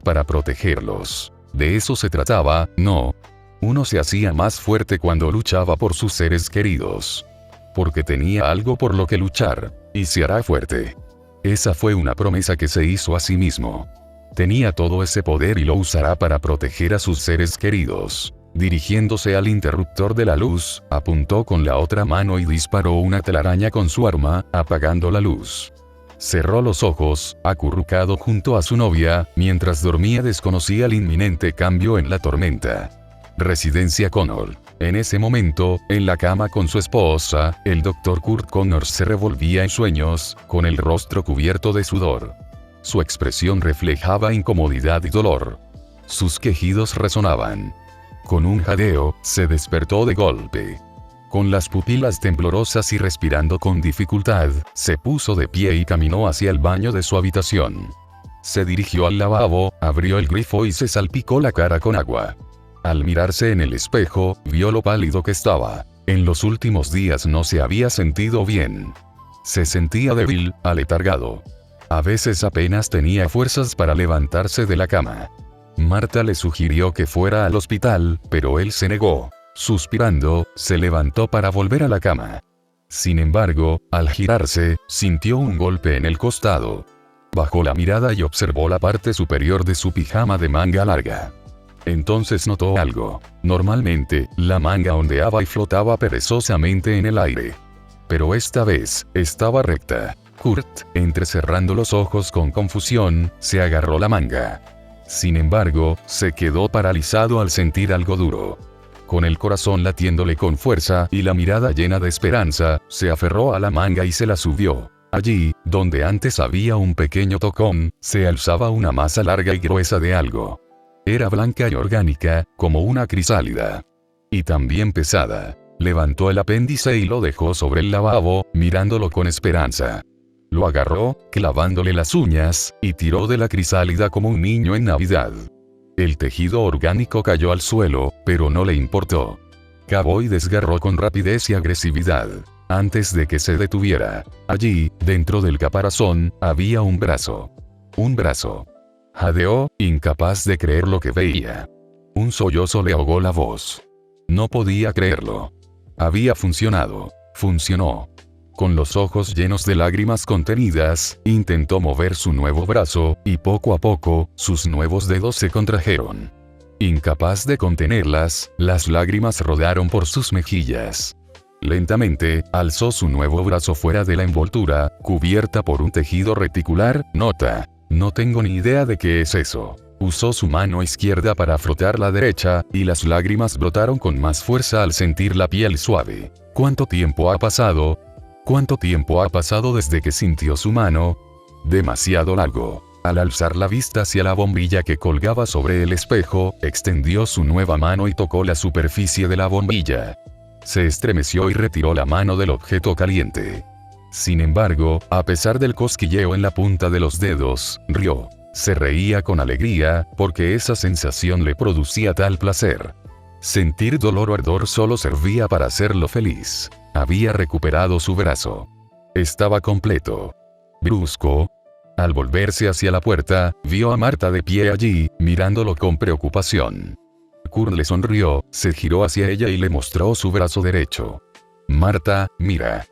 Para protegerlos. De eso se trataba, ¿no? Uno se hacía más fuerte cuando luchaba por sus seres queridos. Porque tenía algo por lo que luchar, y se hará fuerte. Esa fue una promesa que se hizo a sí mismo. Tenía todo ese poder y lo usará para proteger a sus seres queridos. Dirigiéndose al interruptor de la luz, apuntó con la otra mano y disparó una telaraña con su arma, apagando la luz. Cerró los ojos, acurrucado junto a su novia, mientras dormía desconocía el inminente cambio en la tormenta. Residencia Connor. En ese momento, en la cama con su esposa, el Dr. Kurt Connors se revolvía en sueños, con el rostro cubierto de sudor. Su expresión reflejaba incomodidad y dolor. Sus quejidos resonaban. Con un jadeo, se despertó de golpe. Con las pupilas temblorosas y respirando con dificultad, se puso de pie y caminó hacia el baño de su habitación. Se dirigió al lavabo, abrió el grifo y se salpicó la cara con agua. Al mirarse en el espejo, vio lo pálido que estaba. En los últimos días no se había sentido bien. Se sentía débil, aletargado. A veces apenas tenía fuerzas para levantarse de la cama. Marta le sugirió que fuera al hospital, pero él se negó. Suspirando, se levantó para volver a la cama. Sin embargo, al girarse, sintió un golpe en el costado. Bajó la mirada y observó la parte superior de su pijama de manga larga. Entonces notó algo. Normalmente, la manga ondeaba y flotaba perezosamente en el aire. Pero esta vez, estaba recta. Kurt, entrecerrando los ojos con confusión, se agarró la manga. Sin embargo, se quedó paralizado al sentir algo duro. Con el corazón latiéndole con fuerza y la mirada llena de esperanza, se aferró a la manga y se la subió. Allí, donde antes había un pequeño tocón, se alzaba una masa larga y gruesa de algo. Era blanca y orgánica, como una crisálida. Y también pesada. Levantó el apéndice y lo dejó sobre el lavabo, mirándolo con esperanza. Lo agarró, clavándole las uñas, y tiró de la crisálida como un niño en Navidad. El tejido orgánico cayó al suelo, pero no le importó. Cavó y desgarró con rapidez y agresividad. Antes de que se detuviera, allí, dentro del caparazón, había un brazo. Un brazo. Jadeó, incapaz de creer lo que veía. Un sollozo le ahogó la voz. No podía creerlo. Había funcionado. Funcionó. Con los ojos llenos de lágrimas contenidas, intentó mover su nuevo brazo, y poco a poco, sus nuevos dedos se contrajeron. Incapaz de contenerlas, las lágrimas rodaron por sus mejillas. Lentamente, alzó su nuevo brazo fuera de la envoltura, cubierta por un tejido reticular. Nota. No tengo ni idea de qué es eso. Usó su mano izquierda para frotar la derecha, y las lágrimas brotaron con más fuerza al sentir la piel suave. ¿Cuánto tiempo ha pasado? ¿Cuánto tiempo ha pasado desde que sintió su mano? Demasiado largo. Al alzar la vista hacia la bombilla que colgaba sobre el espejo, extendió su nueva mano y tocó la superficie de la bombilla. Se estremeció y retiró la mano del objeto caliente. Sin embargo, a pesar del cosquilleo en la punta de los dedos, rió. Se reía con alegría, porque esa sensación le producía tal placer. Sentir dolor o ardor solo servía para hacerlo feliz. Había recuperado su brazo. Estaba completo. Brusco. Al volverse hacia la puerta, vio a Marta de pie allí, mirándolo con preocupación. Kurt le sonrió, se giró hacia ella y le mostró su brazo derecho. Marta, mira.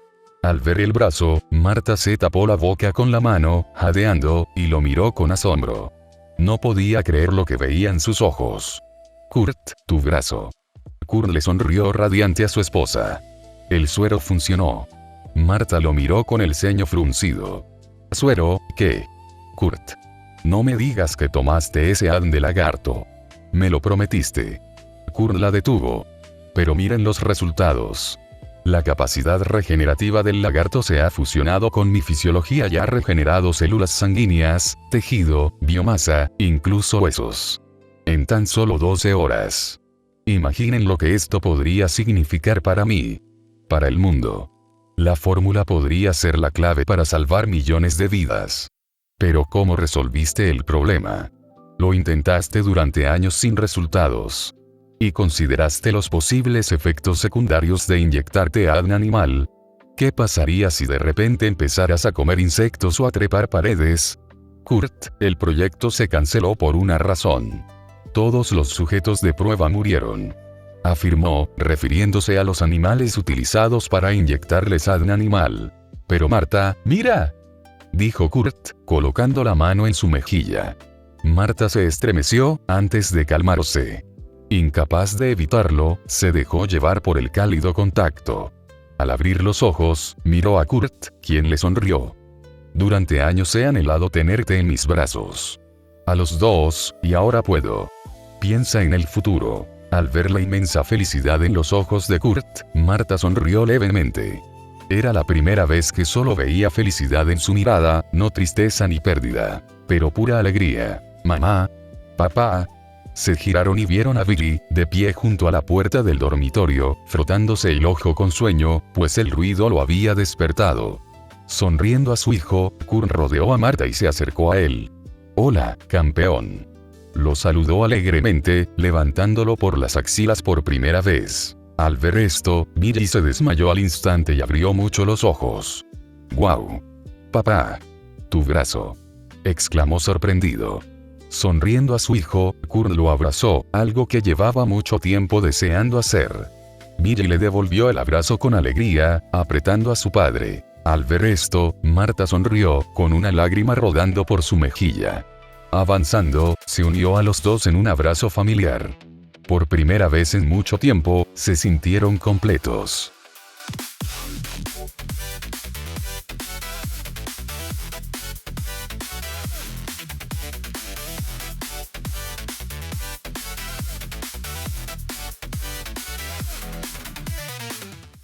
Al ver el brazo, Marta se tapó la boca con la mano, jadeando, y lo miró con asombro. No podía creer lo que veía en sus ojos. Kurt, tu brazo. Kurt le sonrió radiante a su esposa. El suero funcionó. Marta lo miró con el ceño fruncido. ¿Suero, qué? Kurt. No me digas que tomaste ese ADN de lagarto. Me lo prometiste. Kurt la detuvo. Pero miren los resultados. La capacidad regenerativa del lagarto se ha fusionado con mi fisiología y ha regenerado células sanguíneas, tejido, biomasa, incluso huesos. En tan solo 12 horas. Imaginen lo que esto podría significar para mí. Para el mundo. La fórmula podría ser la clave para salvar millones de vidas. Pero ¿cómo resolviste el problema? Lo intentaste durante años sin resultados. ¿Y consideraste los posibles efectos secundarios de inyectarte ADN animal? ¿Qué pasaría si de repente empezaras a comer insectos o a trepar paredes? Kurt, el proyecto se canceló por una razón. Todos los sujetos de prueba murieron. Afirmó, refiriéndose a los animales utilizados para inyectarles ADN animal. Pero Marta, mira, dijo Kurt, colocando la mano en su mejilla. Marta se estremeció, antes de calmarse. Incapaz de evitarlo, se dejó llevar por el cálido contacto. Al abrir los ojos, miró a Kurt, quien le sonrió. Durante años he anhelado tenerte en mis brazos. A los dos, y ahora puedo. Piensa en el futuro. Al ver la inmensa felicidad en los ojos de Kurt, Marta sonrió levemente. Era la primera vez que solo veía felicidad en su mirada, no tristeza ni pérdida, pero pura alegría. Mamá, papá. Se giraron y vieron a Billy, de pie junto a la puerta del dormitorio, frotándose el ojo con sueño, pues el ruido lo había despertado. Sonriendo a su hijo, Kurt rodeó a Marta y se acercó a él. «Hola, campeón». Lo saludó alegremente, levantándolo por las axilas por primera vez. Al ver esto, Billy se desmayó al instante y abrió mucho los ojos. «¡Guau! Papá. Tu brazo», exclamó sorprendido. Sonriendo a su hijo, Kurt lo abrazó, algo que llevaba mucho tiempo deseando hacer. Billy le devolvió el abrazo con alegría, apretando a su padre. Al ver esto, Marta sonrió, con una lágrima rodando por su mejilla. Avanzando, se unió a los dos en un abrazo familiar. Por primera vez en mucho tiempo, se sintieron completos.